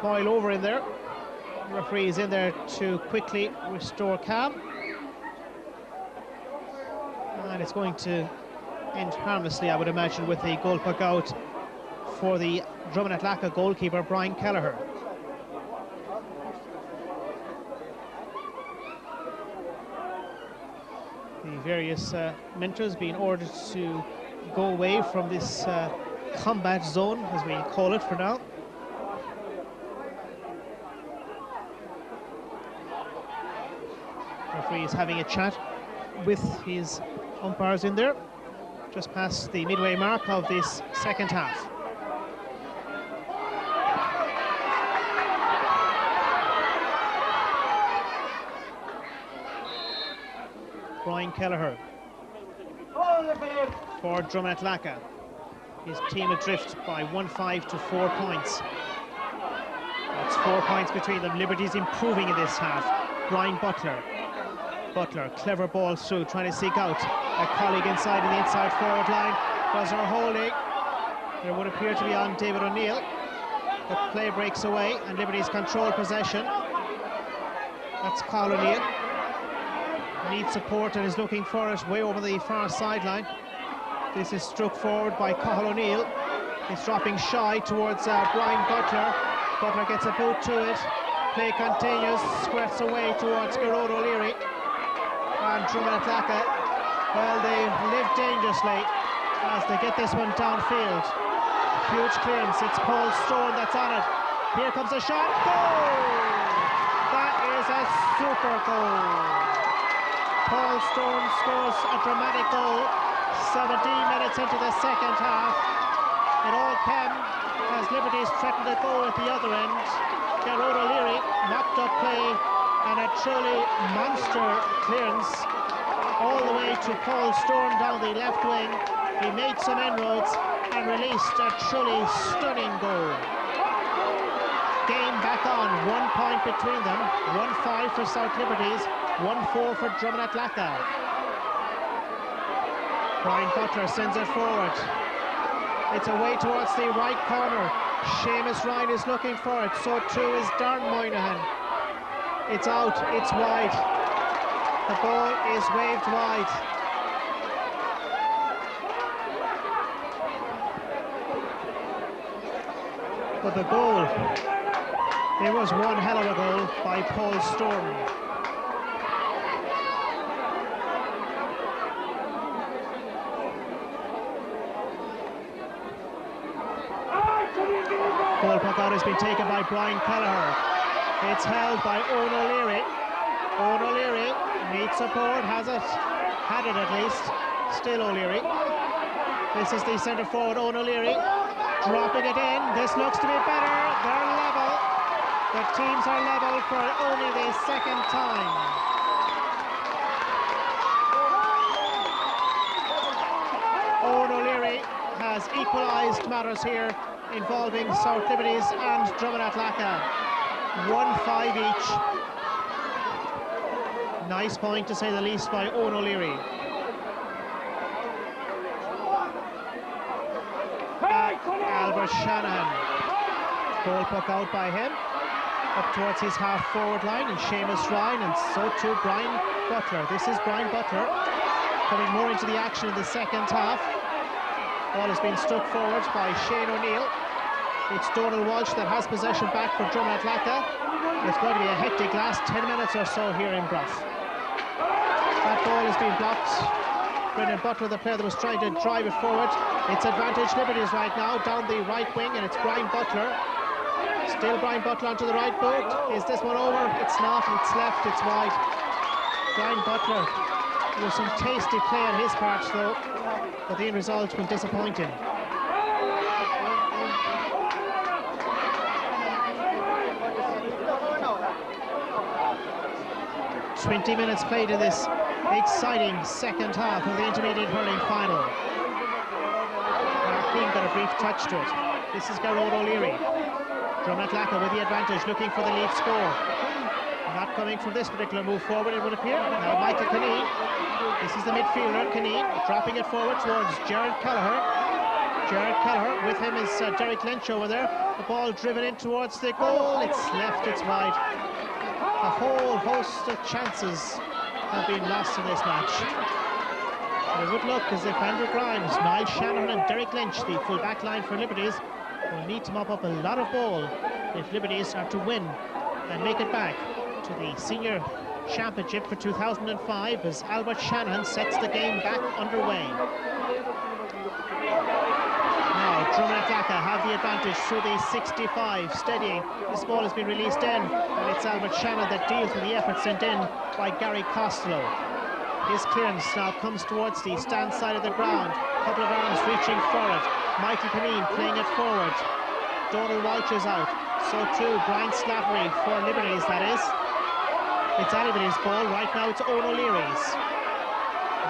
boil over in there, the referee is in there to quickly restore calm, and it's going to end harmlessly, I would imagine, with a goal puck out for the Dromin Athlacca goalkeeper Brian Kelleher. The various mentors being ordered to go away from this combat zone, as we call it for now. Referee is having a chat with his umpires in there, just past the midway mark of this second half. Brian Kelleher for Dromin Athlacca. His team adrift by 1-5 to 4 points. It's 4 points between them. Liberties improving in this half. Brian Butler. Butler, clever ball through, trying to seek out a colleague inside in the inside forward line. Was her holding. There would appear to be on David O'Neill. But play breaks away and Liberties control possession. That's Carl O'Neill. Needs support and is looking for it way over the far sideline. This is struck forward by Cathal O'Neill. He's dropping shy towards Brian Butler. Butler gets a boot to it. Play continues, squirts away towards Gearóid O'Leary. And Dromin Athlacca, well, they live dangerously as they get this one downfield. Huge clearance, it's Paul Stone that's on it. Here comes a shot, goal! That is a super goal. Paul Stone scores a dramatic goal 17 minutes into the second half. It all came as Liberties threatened a goal at the other end. Gearóid O'Leary mopped up play and a truly monster clearance all the way to Paul Stone down the left wing. He made some inroads and released a truly stunning goal. Game back on, 1 point between them, 1-5 for South Liberties, 1-4 for Dromin Athlacca. Brian Butler sends it forward. It's away towards the right corner. Seamus Ryan is looking for it, so too is Darren Moynihan. It's out, it's wide. The ball is waved wide. But the goal, it was one hell of a goal by Paul Stone. Goal puck out has been taken by Brian Kelleher. It's held by Owen O'Leary. Owen O'Leary needs support, has it? Had it at least. Still O'Leary. This is the centre forward, Owen O'Leary. Dropping it in. This looks to be better. They're level. The teams are level for only the second time. Owen O'Leary has equalised matters here involving South Liberties and Dromin Athlacca. 1-5 each. Nice point to say the least by Owen O'Leary. Albert Shanahan. Goal puck out by him. Up towards his half forward line, and Seamus Ryan, and so too Brian Butler. This is Brian Butler coming more into the action in the second half. Ball has been struck forward by Shane O'Neill. It's Donal Walsh that has possession back for Dromin Athlacca. It's going to be a hectic last 10 minutes or so here in Bruff. That ball has been blocked. Brendan Butler, the player that was trying to drive it forward. It's advantage Liberties right now, down the right wing, and it's Brian Butler. Still Brian Butler onto the right boot. Is this one over? It's not, it's left, it's wide. Brian Butler, there was some tasty play on his part though, but the end result was disappointing. "20 minutes played in this exciting second half of the intermediate hurling final. Markeen got a brief touch to it. This is Gearóid O'Leary. Dromin Athlacca with the advantage, looking for the lead score. Not coming from this particular move forward, it would appear. Now Michael Kineen. This is the midfielder, Kineen, dropping it forward towards Gerard Kelleher. Gerard Kelleher, with him is Derek Lynch over there. The ball driven in towards the goal. It's left, it's wide. A whole host of chances have been lost in this match. It would look as if Andrew Grimes, Niall Shanahan and Derek Lynch, the full back line for Liberties, will need to mop up a lot of ball if Liberties are to win and make it back to the senior championship for 2005 as Albert Shanahan sets the game back underway. Now Dromin Athlacca have the advantage through the 65, steadying. This ball has been released in, and it's Albert Shanahan that deals with the effort sent in by Gary Costello. His clearance now comes towards the stand side of the ground. Couple of arms reaching for it. Michael Kineen playing it forward. Donal Walsh is out. So too Brian Slattery for Liberties, that is. It's Liberties' ball. Right now it's Owen O'Leary's.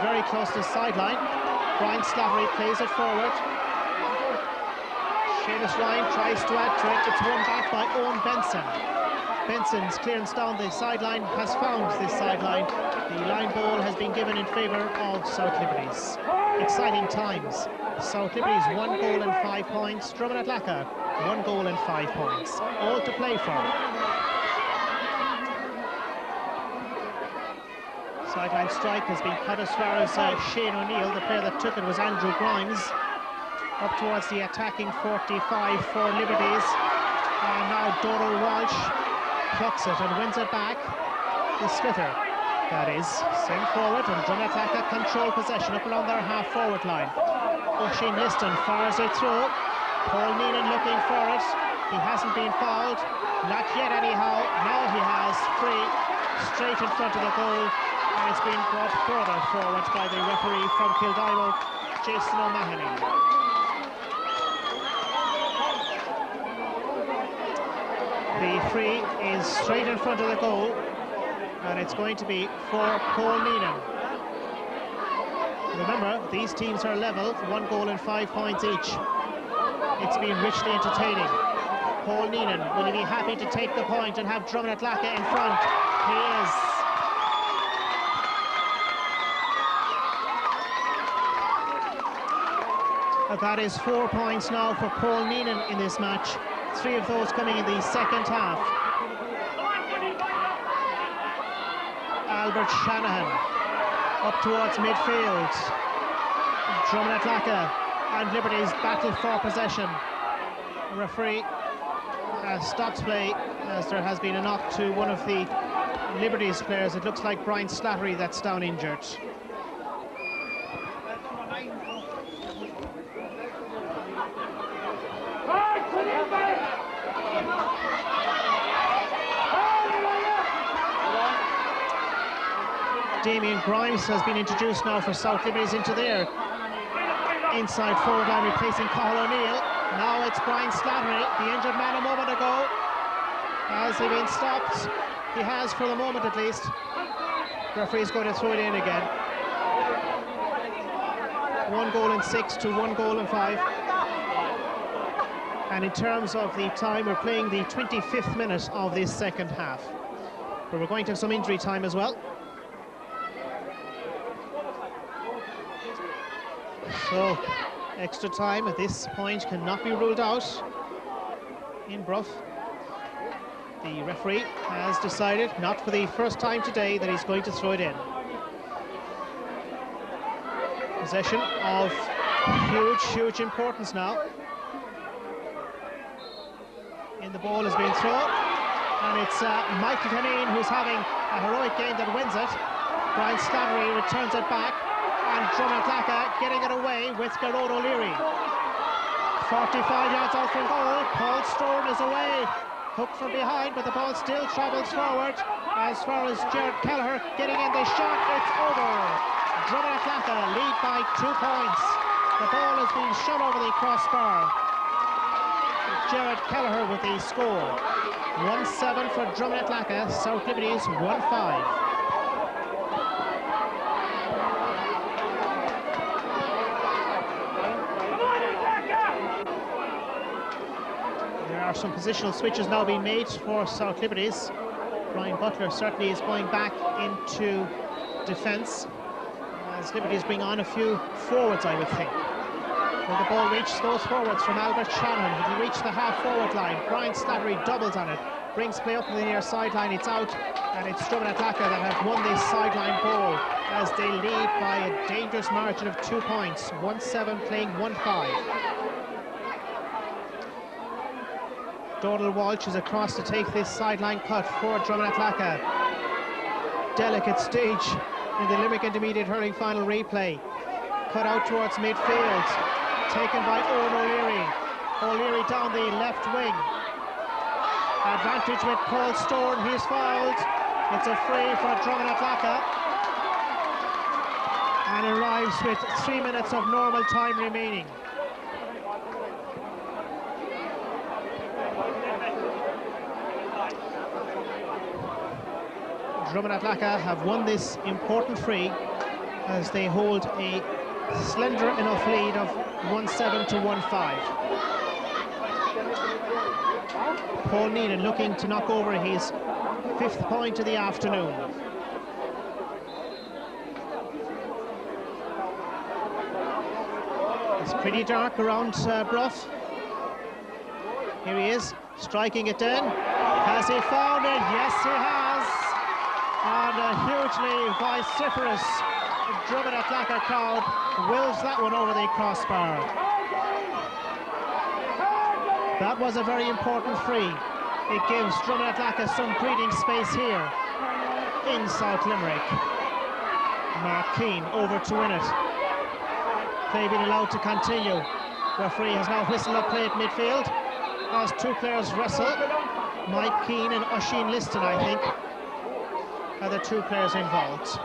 Very close to the sideline. Brian Slattery plays it forward. Seamus Ryan tries to add to it. It's won back by Owen Benson. Benson's clearance down the sideline has found this sideline. The line ball has been given in favour of South Liberties. Exciting times. South Liberties 1 goal and 5 points. Dromin Athlacca 1 goal and 5 points. All to play for. Sideline strike has been cut as far as Shane O'Neill. The player that took it was Andrew Grimes. Up towards the attacking 45 for Liberties. And now Donal Walsh plucks it and wins it back. The splitter, that is. Sent forward, and Dromin Athlacca control possession up along their half-forward line. Oisin Liston fires it through. Paul Neenan looking for it. He hasn't been fouled. Not yet anyhow. Now he has free, straight in front of the goal. And it's been brought further forward by the referee from Kildimo, Jason O'Mahony. The free is straight in front of the goal, and it's going to be for Paul Neenan. Remember, these teams are level, 1 goal and 5 points each. It's been richly entertaining. Paul Neenan, will he be happy to take the point and have Dromin Athlacca in front? He is. That is 4 points now for Paul Neenan in this match. 3 of those coming in the second half. Albert Shanahan up towards midfield. Dromin Athlacca and Liberties battle for possession. The referee stops play as there has been a knock to one of the Liberties players. It looks like Brian Slattery that's down injured. Damien Grimes has been introduced now for South Liberties into their inside forward line, replacing Cathal O'Neill. Now it's Brian Slattery, the injured man a moment ago. Has he been stopped? He has, for the moment at least. The referee's going to throw it in again. 1 goal and 6 to 1 goal and 5. And in terms of the time, we're playing the 25th minute of this second half. But we're going to have some injury time as well. So, extra time at this point cannot be ruled out in Bruff. The referee has decided, not for the first time today, that he's going to throw it in. Possession of huge importance now. And the ball has been thrown, and it's Michael Caneen who's having a heroic game that wins it. Brian Slattery returns it back. And Dromin Athlacca getting it away with Garrod O'Leary. 45 yards out from goal. Paul Storn is away. Hooked from behind, but the ball still travels forward. As far as Jared Kelleher getting in the shot, it's over. Dromin Athlacca lead by 2 points. The ball has been shot over the crossbar. Jared Kelleher with the score. 1-7 for Dromin Athlacca. South Liberties 1-5. Some positional switches now being made for South Liberties. Brian Butler certainly is going back into defence as Liberties bring on a few forwards, I would think. Will the ball reach those forwards from Albert Shanahan? Will he reach the half-forward line? Brian Slattery doubles on it, brings play up to the near sideline, it's out, and it's Dromin Athlacca that have won this sideline ball as they lead by a dangerous margin of 2 points. 1-7 playing 1-5. Donal Walsh is across to take this sideline cut for Dromin Athlacca. Delicate stage in the Limerick Intermediate Hurling Final replay. Cut out towards midfield. Taken by Owen O'Leary. O'Leary down the left wing. Advantage with Paul Storn. He's fouled. It's a free for Dromin Athlacca. And arrives with 3 minutes of normal time remaining. Dromin Athlacca have won this important free as they hold a slender enough lead of 1-7 to 1-5. Paul Neenan looking to knock over his 5th point of the afternoon. It's pretty dark around Brough. Here he is, striking it down. Has he found it? Yes, he has. And a hugely vociferous Dromin Athlacca crowd wills that one over the crossbar. That was a very important free. It gives Dromin Athlacca some breathing space here in South Limerick. Mark Keane over to win it. Play being allowed to continue. Referee has now whistled up play at midfield as 2 players wrestle. Mike Keane and Oisín Liston, I think, are the 2 players involved.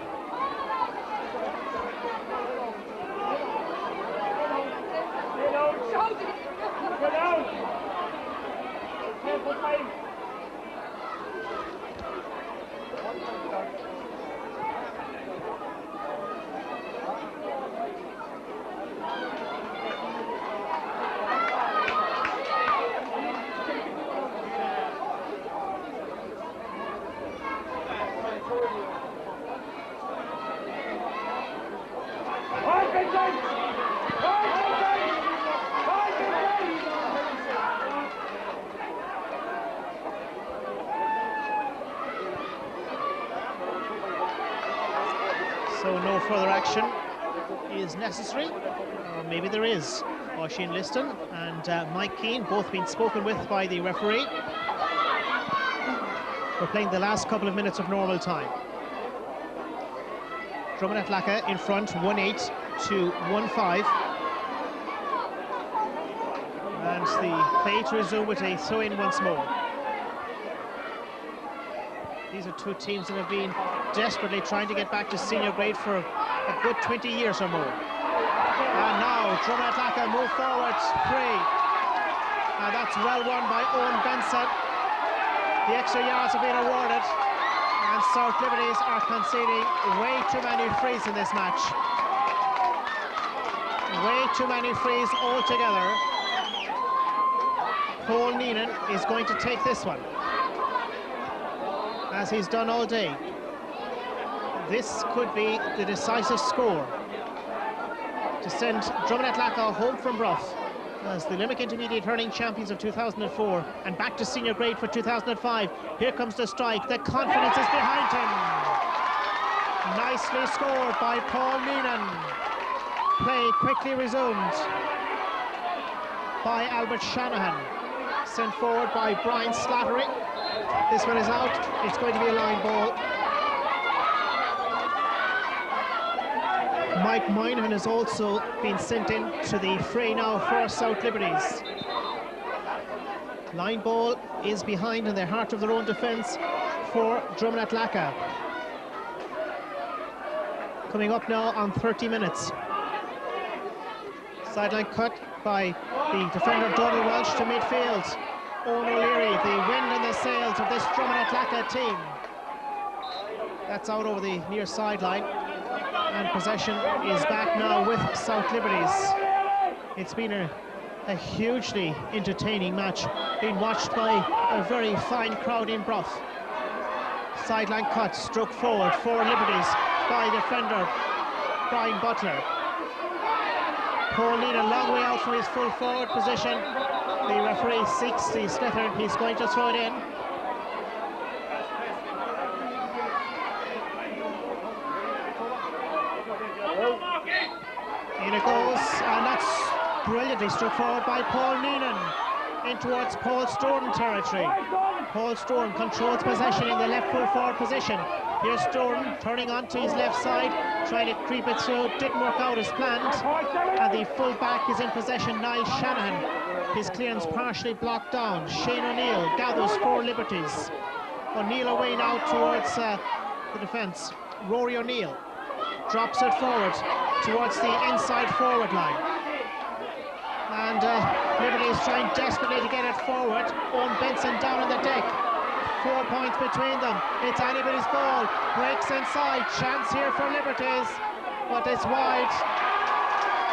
So no further action is necessary, or maybe there is. Oisín Liston and Mike Keane both been spoken with by the referee. We're playing the last couple of minutes of normal time. Dromin Athlacca in front, 1-8 to 1-5. And the play to resume with a throw-in once more. These are 2 teams that have been desperately trying to get back to senior grade for a good 20 years or more. And now Dromin Athlacca move forward, free. And that's well won by Owen Benson. The extra yards have been awarded, and South Liberties are conceding way too many frees in this match. Way too many frees altogether. Paul Neenan is going to take this one, as he's done all day. This could be the decisive score to send Dromin Athlacca home from Brough as the Limerick Intermediate Hurling Champions of 2004 and back to senior grade for 2005. Here comes the strike. The confidence is behind him. Nicely scored by Paul Neenan. Play quickly resumed by Albert Shanahan. Sent forward by Brian Slattery. This one is out. It's going to be a line ball. Mike Moynihan has also been sent in to the fray now for South Liberties. Line ball is behind in the heart of their own defence for Dromin Athlacca. Coming up now on 30 minutes. Sideline cut by the defender Donald Walsh to midfield. Owen O'Leary, the wind and the sails of this Dromin Athlacca team. That's out over the near sideline. And possession is back now with South Liberties. It's been a hugely entertaining match, being watched by a very fine crowd in Brough. Sideline cut, stroke forward for Liberties by defender Brian Butler. Paul Neenan a long way out from his full forward position. The referee seeks the sliotar. He's going to throw it in. In it goes, and that's brilliantly struck forward by Paul Neenan in towards Paul Storen territory. Paul Storen controls possession in the left full forward position. Here's Storen turning onto his left side, trying to creep it through. Didn't work out as planned, and the full back is in possession. Niall Shanahan, his clearance partially blocked down. Shane O'Neill gathers for Liberties. O'Neill away now towards the defence. Rory O'Neill drops it forward towards the inside forward line. And Liberties trying desperately to get it forward. Owen Benson down on the deck. 4 points between them. It's anybody's ball. Breaks inside. Chance here for Liberties. But it's wide.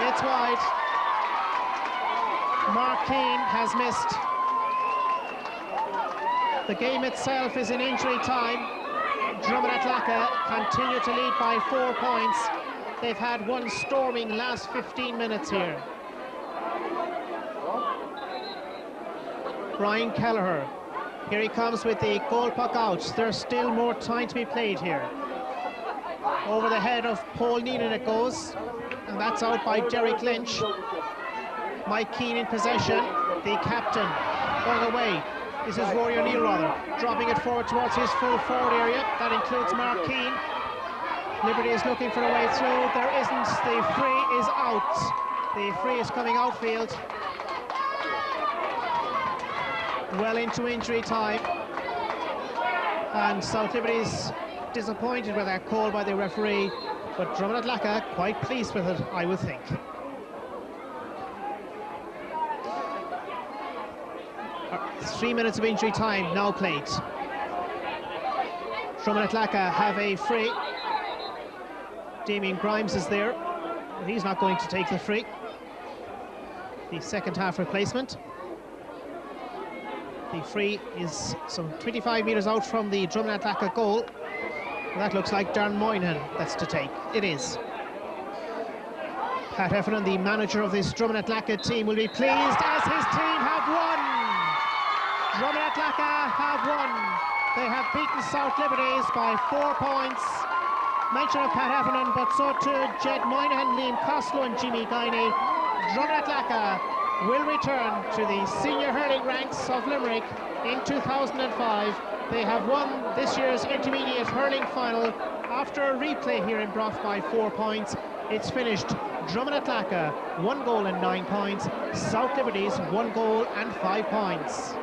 It's wide. Mark Keane has missed. The game itself is in injury time. Dromin Athlacca continue to lead by 4 points. They've had one storming last 15 minutes here. Brian Kelleher, here he comes with the goal puck out. There's still more time to be played here. Over the head of Paul Neenan it goes, and that's out by Derek Lynch. Mike Keane in possession, the captain going away. This is Rory O'Neill rather, dropping it forward towards his full forward area. That includes Mark Keane. Liberties looking for a way through. There isn't. The free is out. The free is coming outfield. Well into injury time. And South Liberties disappointed with that call by the referee, but Dromin Athlacca quite pleased with it, I would think. Three minutes of injury time now played. Dromin Athlacca have a free. Damien Grimes is there, but he's not going to take the free. The second half replacement. The free is some 25 metres out from the Dromin Athlacca goal. And that looks like Darren Moynihan that's to take. It is. Pat Heffernan, the manager of this Dromin Athlacca team, will be pleased as his team have won. Dromin Athlacca have won. They have beaten South Liberties by 4 points. Mention of Pat Heffernan, but so too Jed Moynihan, Liam Costello and Jimmy Guiney. Dromin Athlacca will return to the senior hurling ranks of Limerick in 2005. They have won this year's intermediate hurling final after a replay here in Brough by 4 points. It's finished Dromin Athlacca 1 goal and 9 points. South Liberties 1 goal and 5 points.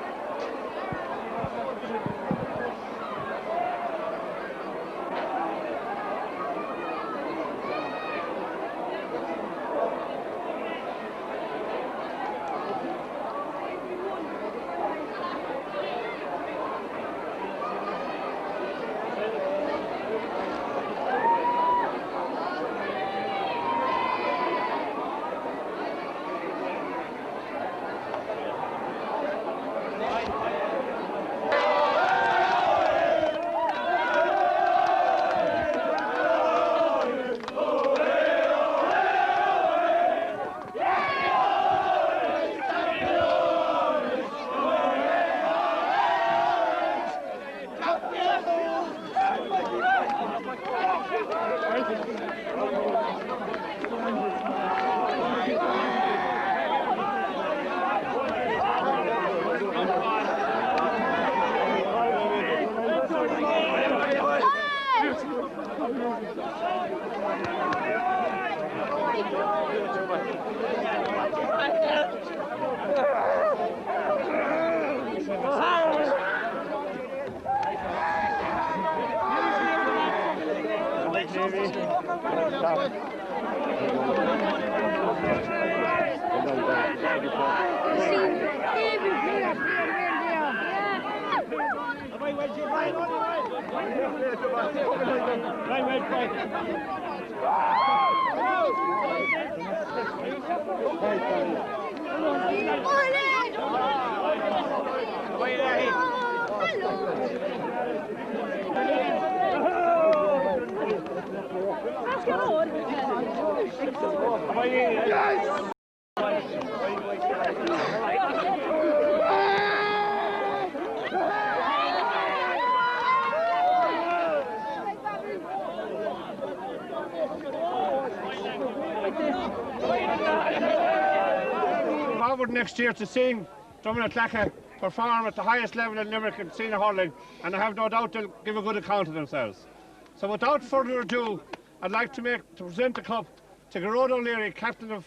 Forward next year to seeing Dromin Athlacca perform at the highest level in Limerick and senior hurling, and I have no doubt they'll give a good account of themselves. So without further ado, I'd like to present the cup to Gerard O'Leary, captain of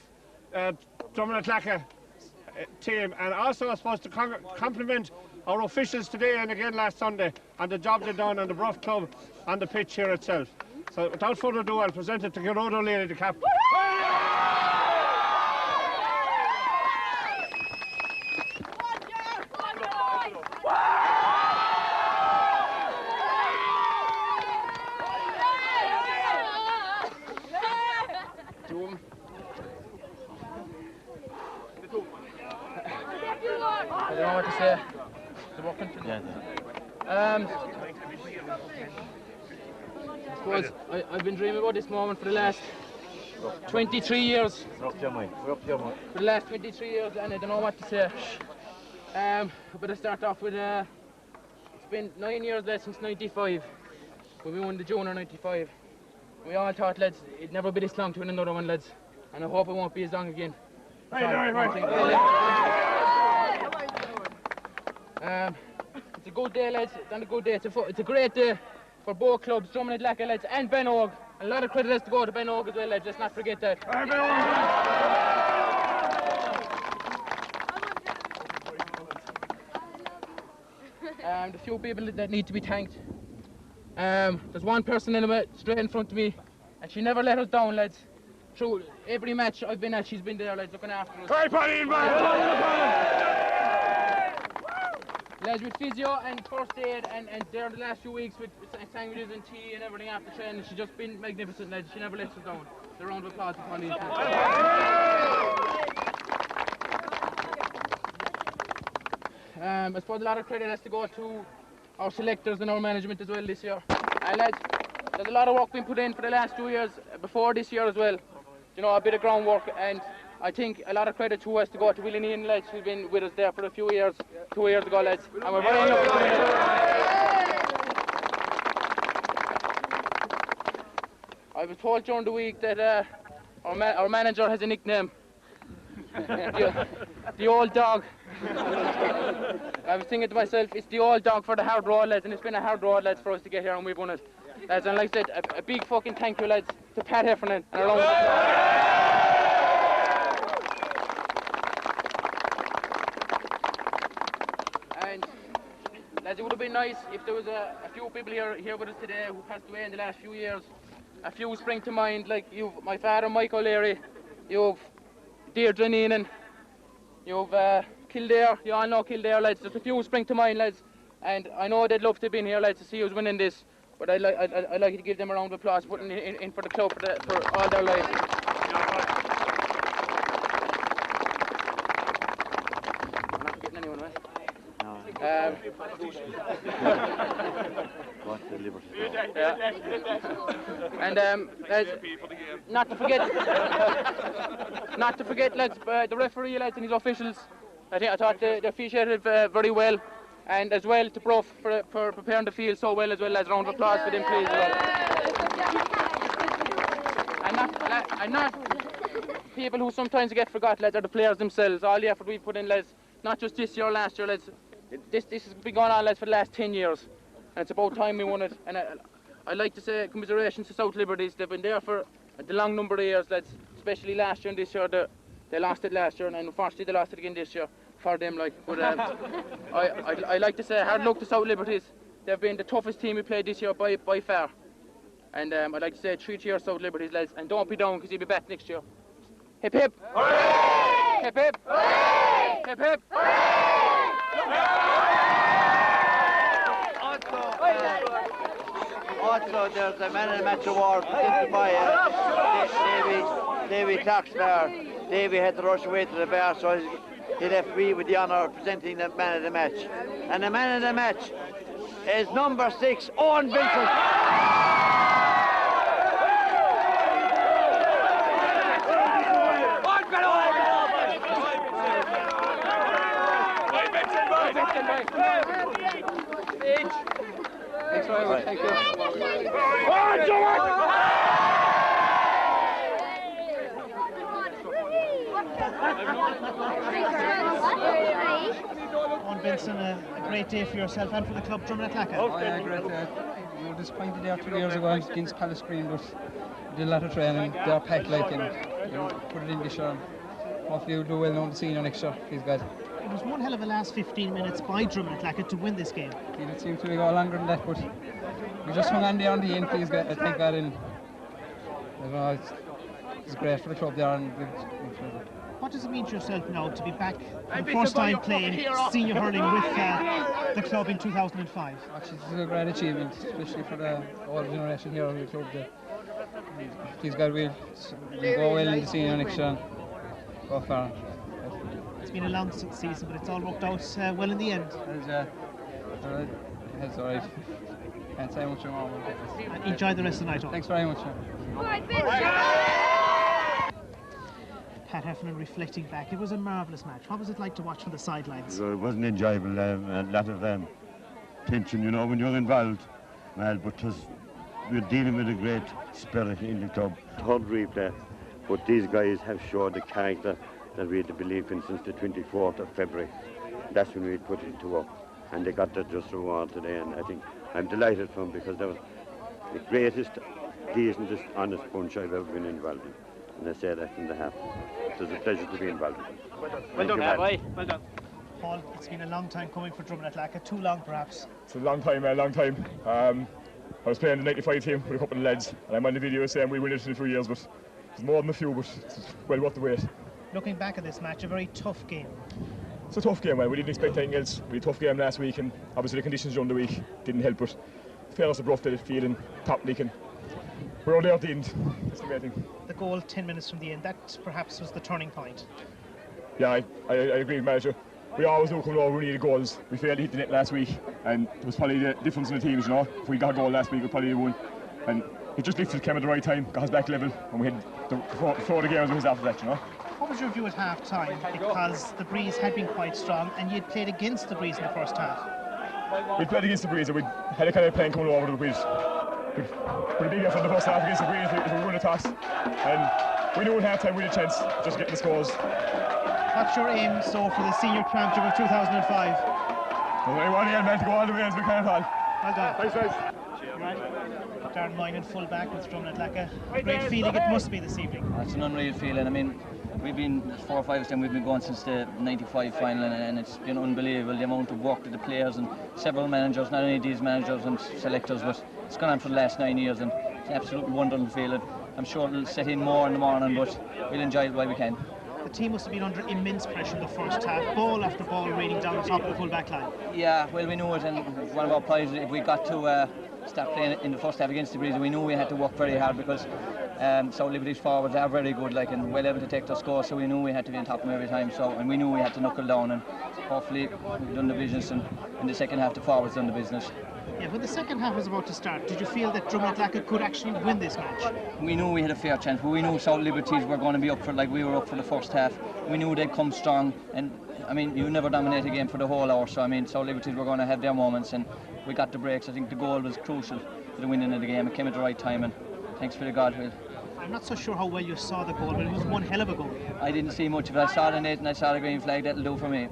Dromin Athlacca team, and also I suppose to compliment our officials today and again last Sunday on the job they've done on the Brough Club on the pitch here itself. So without further ado, I'll present it to Gerard O'Leary, the captain. I don't know what to say. The working today. Yeah. I suppose I've been dreaming about this moment for the last 23 years. For the last 23 years, and I don't know what to say. I better start off with it's been 9 years lads since '95 when we won the Junior '95. We all thought, lads, it'd never be this long to win another one, lads, and I hope it won't be as long again. It's a good day, lads. It's not a good day. It's a great day for both clubs, Dromin Athlacca, lads, and Ben Og. And a lot of credit has to go to Ben Og as well, lads. Let's not forget that. The few people that need to be thanked. There's one person in the straight in front of me, and she never let us down, lads. Through every match I've been at, she's been there, lads, looking after us. Lads, with physio and first aid, and there the last few weeks with sandwiches and tea and everything after training, she's just been magnificent, lads. She never lets us down. A round of applause for these. I suppose a lot of credit has to go to our selectors and our management as well this year. And lads, there's a lot of work been put in for the last 2 years, before this year as well. You know, a bit of groundwork, and I think a lot of credit too has to go to Willie Nean, lads, who's been with us there for a few years, 2 years ago, lads. And we're very lucky. I was told during the week that our manager has a nickname. The old dog. I was thinking to myself, it's the old dog for the hard road, lads, and it's been a hard road, lads, for us to get here, and we've won it. Lads, and like I said, a big fucking thank you, lads, to Pat Heffernan and a round of applause. And lads, it would have been nice if there was a few people here with us today who passed away in the last few years. A few spring to mind, like you've my father, Mike O'Leary, you've Deirdre Neenan, you've Kildare, you all know Kildare, lads. Just a few spring to mind, lads, and I know they'd love to have been here, lads, to see who's winning this, but I'd like to give them a round of applause putting in for the club for all their lives. I'm not forgetting anyone, right? No. Yeah. And not to forget, lads, the referee, lads, and his officials. I thought they officiated very well, and as well to Bruff for preparing the field so well as well, lads. Round of applause for them, please. And not people who sometimes get forgot, lads, are the players themselves. All the effort we've put in, lads, not just this year, last year, lads. This has been going on, lads, for the last 10 years, and it's about time we won it. And I'd like to say commiserations to South Liberties. They've been there for a long number of years, lads, especially last year and this year. They lost it last year, and unfortunately they lost it again this year for them, like. But I'd like to say hard luck to South Liberties. They've been the toughest team we played this year by far. And I'd like to say 3 cheers South Liberties, lads, and don't be down because you'll be back next year. Hip hip! Hooray! Hip hip! Hooray! Hip hip! Hooray! Also, there's a man of the match award presented by Davy Clark's bar. Davy had to rush away to the bar, so he left me with the honour of presenting the man of the match. And the man of the match is number 6, Owen Vincent. Thanks very much. Thank you. Owen Benson, a great day for yourself and for the club, Dromin Athlacca. Oh yeah, great day. We were disappointed there 2 years ago against Palace Green, but we did a lot of training. They're packed, like, and put it in this year. Hopefully we'll do well now in the senior next year. Please God. It was one hell of a last 15 minutes by Dromin Athlacca to win this game. It seemed to go longer than that, but we just hung on there on the end. Please God, thank God. And it's great for the club there. And what does it mean to yourself now to be back for the first time playing senior hurling with the club in 2005? Actually, this is a great achievement, especially for the older generation here in the club. Please God, we'll go well in the senior next year and go far. It's been a long season, but it's all worked out well in the end. That's all right. Can't say much more. Enjoy the rest of the night. Thanks very much. Pat Heffernan reflecting back, it was a marvellous match. What was it like to watch from the sidelines? So it wasn't enjoyable, a lot of tension, you know, when you're involved. Well, but we're dealing with a great spirit in the club. Third replay, but these guys have showed the character that we had to believe in since the 24th of February. That's when we put it to work, and they got that just reward today, and I think I'm delighted for them because they were the greatest, decentest, honest bunch I've ever been involved in. And I say that from the heart. It was a pleasure to be involved in. Well done, Pat. Well done. Paul, it's been a long time coming for Dromin Athlacca, too long perhaps. It's a long time, a long time. I was playing the 95 team with a couple of lads, and I'm on the video saying we win it in 3 years, but it's more than a few, but it's well worth the wait. Looking back at this match, a very tough game. It's a tough game, well, we didn't expect anything else. We had a tough game last week, and obviously the conditions during the week didn't help, but fairness of rough, feeling top leaking. We're all there at the end. That's the main thing. The goal 10 minutes from the end, that perhaps was the turning point. Yeah, I agree with the manager. We always do come over, we needed goals. We failed to hit the net last week, and it was probably the difference in the teams, you know. If we got a goal last week, we probably won. And it just lifted, came at the right time, got us back level, and we had the flow of the games was after that, you know. What was your view at half time? Because the breeze had been quite strong, and you'd played against the breeze in the first half. We played against the breeze, and we had a kind of plan coming over the breeze. We put a big effort in the first half against the breeze if we won the toss. And we knew at half time we had a chance just getting the scores. What's your aim so for the senior championship of 2005? There's only one aim, man, to go all the way as we can, Paul. Well done. Thanks, guys. Right. Darren Moynihan, full back with Dromin Athlacca. Great feeling it must be this evening. It's an unreal feeling. I mean, we've been 4 or 5 times we've been going since the 95 final, and it's been unbelievable the amount of work that the players and several managers, not only these managers and selectors, but it's gone on for the last 9 years, and it's an absolutely wonderful feeling. I'm sure it'll set in more in the morning, but we'll enjoy it while we can. The team must have been under immense pressure in the first half, ball after ball raining down the top of the full back line. Yeah, well, we knew it, and one of our prizes, if we got to start playing in the first half against the breeze, we knew we had to work very hard because South Liberties forwards are very good, like, and well able to take their score, so we knew we had to be on top of them every time, and we knew we had to knuckle down, and hopefully we've done the business, and in the second half the forwards done the business. Yeah, when the second half was about to start, did you feel that Dromin Athlacca could actually win this match? We knew we had a fair chance, but we knew South Liberties were going to be up for, like we were up for the first half. We knew they'd come strong, and I mean, you never dominate a game for the whole hour, so I mean, South Liberties were going to have their moments, and we got the breaks. I think the goal was crucial for the winning of the game. It came at the right time, and thanks for the Godwill. I'm not so sure how well you saw the goal, but it was one hell of a goal. I didn't see much of it. I saw the net and I saw the green flag. That'll do for me.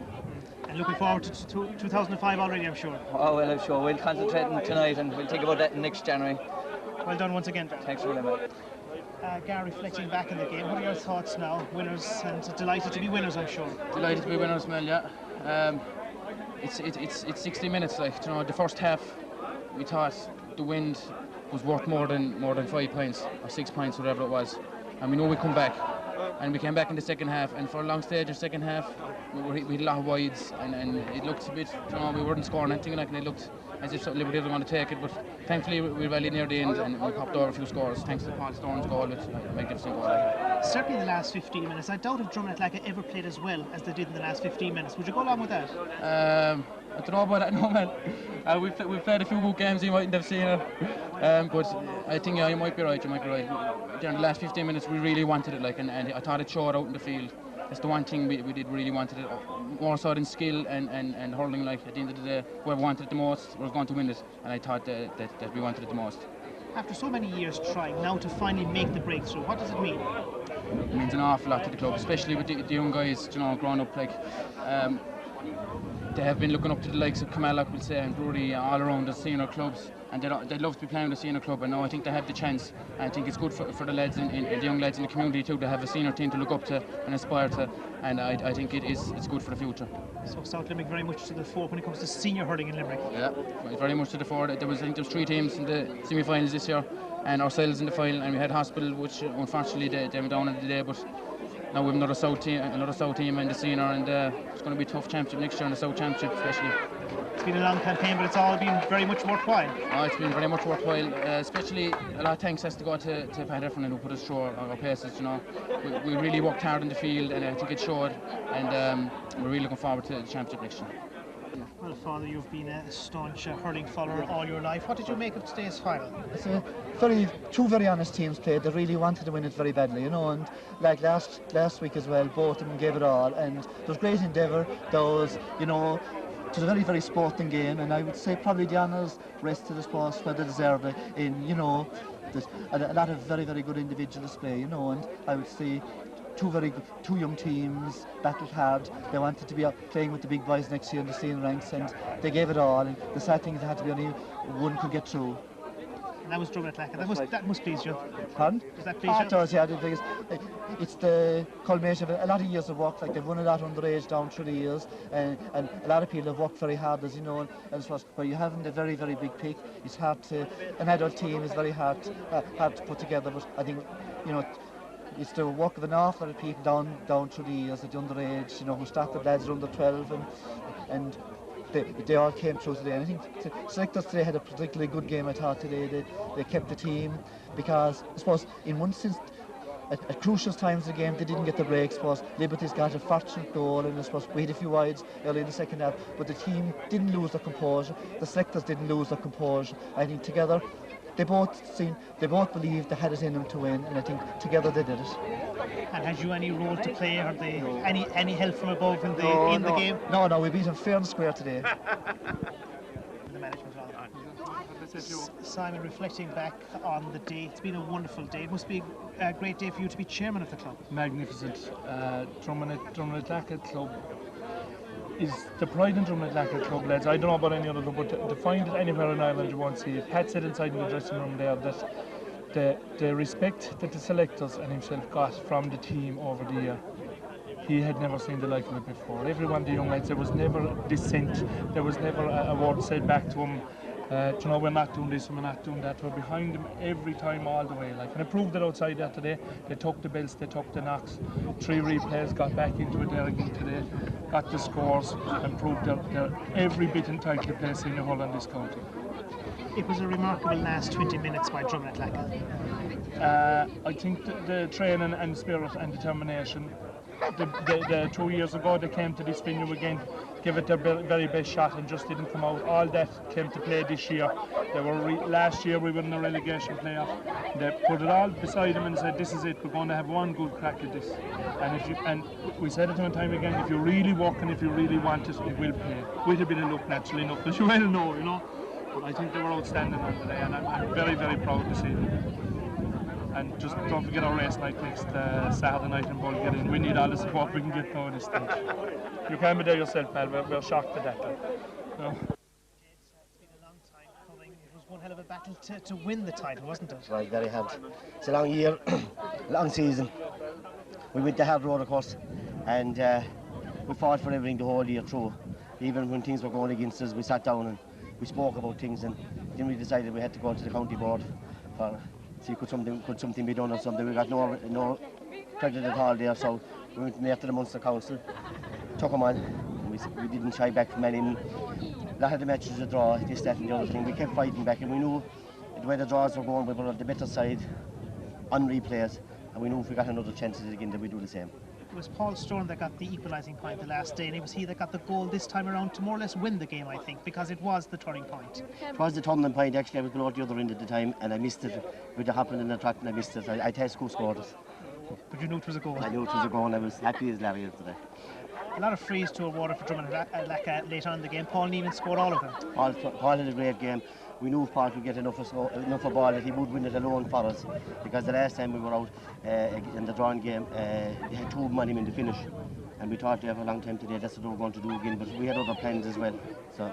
And looking forward to 2005 already, I'm sure. Oh, well, I'm sure. We'll concentrate on tonight, and we'll think about that next January. Well done once again. Thanks for that. Gar, reflecting back in the game, what are your thoughts now? Winners, and delighted to be winners, I'm sure. Delighted to be winners, Mel, yeah. It's 60 minutes, like, you know, the first half we thought the wind was worth more than 5 points or 6 points, whatever it was, and we know we come back, and we came back in the second half, and for a long stage in the second half we had a lot of wides, and it looked a bit, you know, we weren't scoring anything, like, and it looked as if Liberty were going to take it, but thankfully we rallied near the end and we popped over a few scores thanks to Paul Storm's goal, which a magnificent goal. Certainly the last 15 minutes. I doubt if Dromin Athlacca ever played as well as they did in the last 15 minutes. Would you go along with that? I don't know about that, no, man. We've played a few good games, you mightn't have seen it. But I think, yeah, you might be right. During the last 15 minutes, we really wanted it, like, and I thought it showed out in the field. That's the one thing we did really wanted it, more so than skill and hurling, like, at the end of the day, whoever wanted it the most was going to win it, and I thought that we wanted it the most. After so many years trying, now to finally make the breakthrough, what does it mean? It means an awful lot to the club, especially with the young guys, you know, growing up, like, they have been looking up to the likes of Kamalak, we'll say, and Brody, all around the senior clubs, and they'd love to be playing with the senior club, and now I think they have the chance. I think it's good for the lads, the young lads in the community too, to have a senior team to look up to and aspire to, and I think it's good for the future. So South Limerick very much to the fore when it comes to senior hurling in Limerick. Yeah, very much to the fore. I think there was 3 teams in the semi-finals this year, and ourselves in the final, and we had Hospital, which unfortunately they went down in the day, but now we have another South team in the senior, and it's going to be a tough championship next year in the South Championship especially. It's been a long campaign, but it's all been very much worthwhile. Oh, it's been very much worthwhile, especially a lot of thanks has to go to Pat Heffernan, who put us through our paces, you know. We really worked hard in the field, and I think it showed, and we're really looking forward to the championship next year. Well, Father, you've been a staunch hurling follower all your life. What did you make of today's final? It's two very honest teams played. They really wanted to win it very badly, you know, and like last week as well, both of them gave it all, and there was great endeavour. There was, you know, it was a very, very sporting game, and I would say probably the honours rest to the sports where they deserve it. In, you know, there's a lot of very, very good individual display, you know, and I would say two young teams battled hard. They wanted to be up playing with the big boys next year in the senior ranks, and they gave it all. And the sad thing is, it had to be only one could get through. And that was Dromin Athlacca. That must please you. Pardon? Does that please you? It does, yeah. Because it's the culmination of a lot of years of work. Like, they've won a lot underage down through the years, and a lot of people have worked very hard, as you know. And so where you haven't a very, very big pick, it's hard to. An adult team is very hard to put together. But I think, you know, it's the work of an awful lot of people down through the years at the underage, you know, who started lads under 12, and they all came through today. And I think selectors today had a particularly good game, I thought, today. They kept the team, because I suppose in one sense, at crucial times of the game, they didn't get the breaks. I suppose Liberties got a fortunate goal, and I suppose we had a few wides early in the second half, but the team didn't lose their composure. The selectors didn't lose their composure. I think together they both believed they had it in them to win, and I think together they did it. And had you any role to play, or any help from above in the game? No, we beat them fair and square today. The management rather. Simon, reflecting back on the day, it's been a wonderful day. It must be a great day for you to be chairman of the club. Magnificent. Dromin Athlacca club is the pride in Dromin Athlacca club, lads. I don't know about any other club, but to find it anywhere in Ireland you won't see it. Pat said inside in the dressing room there that the respect that the selectors and himself got from the team over the year, he had never seen the like of it before. Everyone, the young lads, there was never dissent, there was never a word said back to him. You know, we're not doing this and we're not doing that. We're behind them every time, all the way. Like, and it proved it outside there today. They took the belts, they took the knocks. 3 replays, got back into it there again today, got the scores, and proved they're every bit entitled to play senior hurl in this county. It was a remarkable last 20 minutes by Dromin Athlacca. I think the training and spirit and determination. The 2 years ago they came to this venue again, gave it their very best shot, and just didn't come out. All that came to play this year. They were last year we were in the relegation playoff. They put it all beside them and said, "This is it. We're going to have one good crack at this." And we said it time and time again. If you really work and if you really want it, it will pay. With a bit of luck, naturally enough, as you well know, you know. But I think they were outstanding on today, and I'm very, very proud to see them. And just don't forget our race night next Saturday night in Bulgaria. We need all the support we can get now at this stage. You can be there yourself, pal. We're shocked at that. You know? It's been a long time coming. It was one hell of a battle to win the title, wasn't it? Right, very hard. It's a long year, long season. We went the hard road, of course, and we fought for everything the whole year through. Even when things were going against us, we sat down and we spoke about things, and then we decided we had to go to the county board for see could something be done or something. We got no credit at all there, so we went there to the Munster Council, took them on. We didn't shy back from any. A lot of the matches a draw, this, that, and the other thing. We kept fighting back, and we knew the way the draws were going, we were on the better side on replays, and we knew if we got another chance at it again, that we'd do the same. It was Paul Storm that got the equalising point the last day, and it was he that got the goal this time around to more or less win the game, I think, because it was the turning point. It was the turning point. Actually, I was going out the other end at the time, and I missed it. With the happening in the track, and I missed it. I test who scored it. But you knew it was a goal? I knew it was a goal, and I was happy as Larry yesterday. A lot of frees to award for Dromin Athlacca later on in the game. Paul Neeman scored all of them. Paul had a great game. We knew if Paul could get enough of ball that he would win it alone for us, because the last time we were out in the drawing game, they had 2 men in the finish, and we thought they have a long time today. That's what they were going to do again, but we had other plans as well. So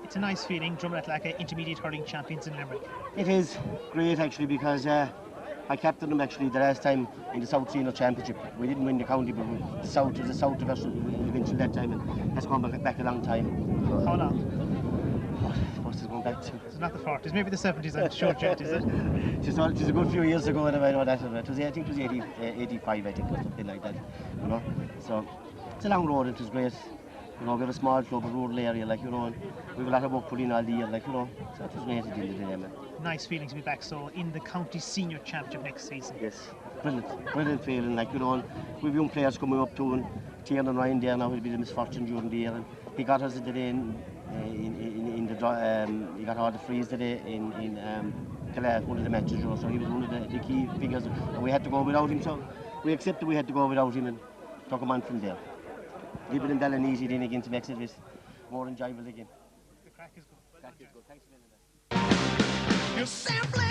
it's a nice feeling, Dromin Athlacca intermediate hurling champions in Limerick. It is great actually, because I captained them actually the last time in the South Senior Championship. We didn't win the county, but the South division eventually that time, and that's gone back a long time. So, how long? What's it going back to? It's not the 40s, maybe the 70s, I'm sure, Jet, is it? It's a good few years ago, and I know that. I think it was 85, I think, or something like that. You know, so it's a long road. It was great. You know, we're a small club, a rural area, like, you know, and we have a lot of work put in all the year, like, you know, so it was great at the end of the day, man. Nice feeling to be back, so in the county senior championship next season. Yes, brilliant feeling, like, you know, and we've young players coming up too, and Tiernan Ryan there now, he'll be the misfortune during the year, and he got us today in the he got all the frees today in one of the matches, you know, so he was one of the key figures, and we had to go without him, so we accepted we had to go without him and took him on from there. Keeping him well and easy then again to make it more enjoyable again. The crack is good. Crack is good. Thanks a million. You simply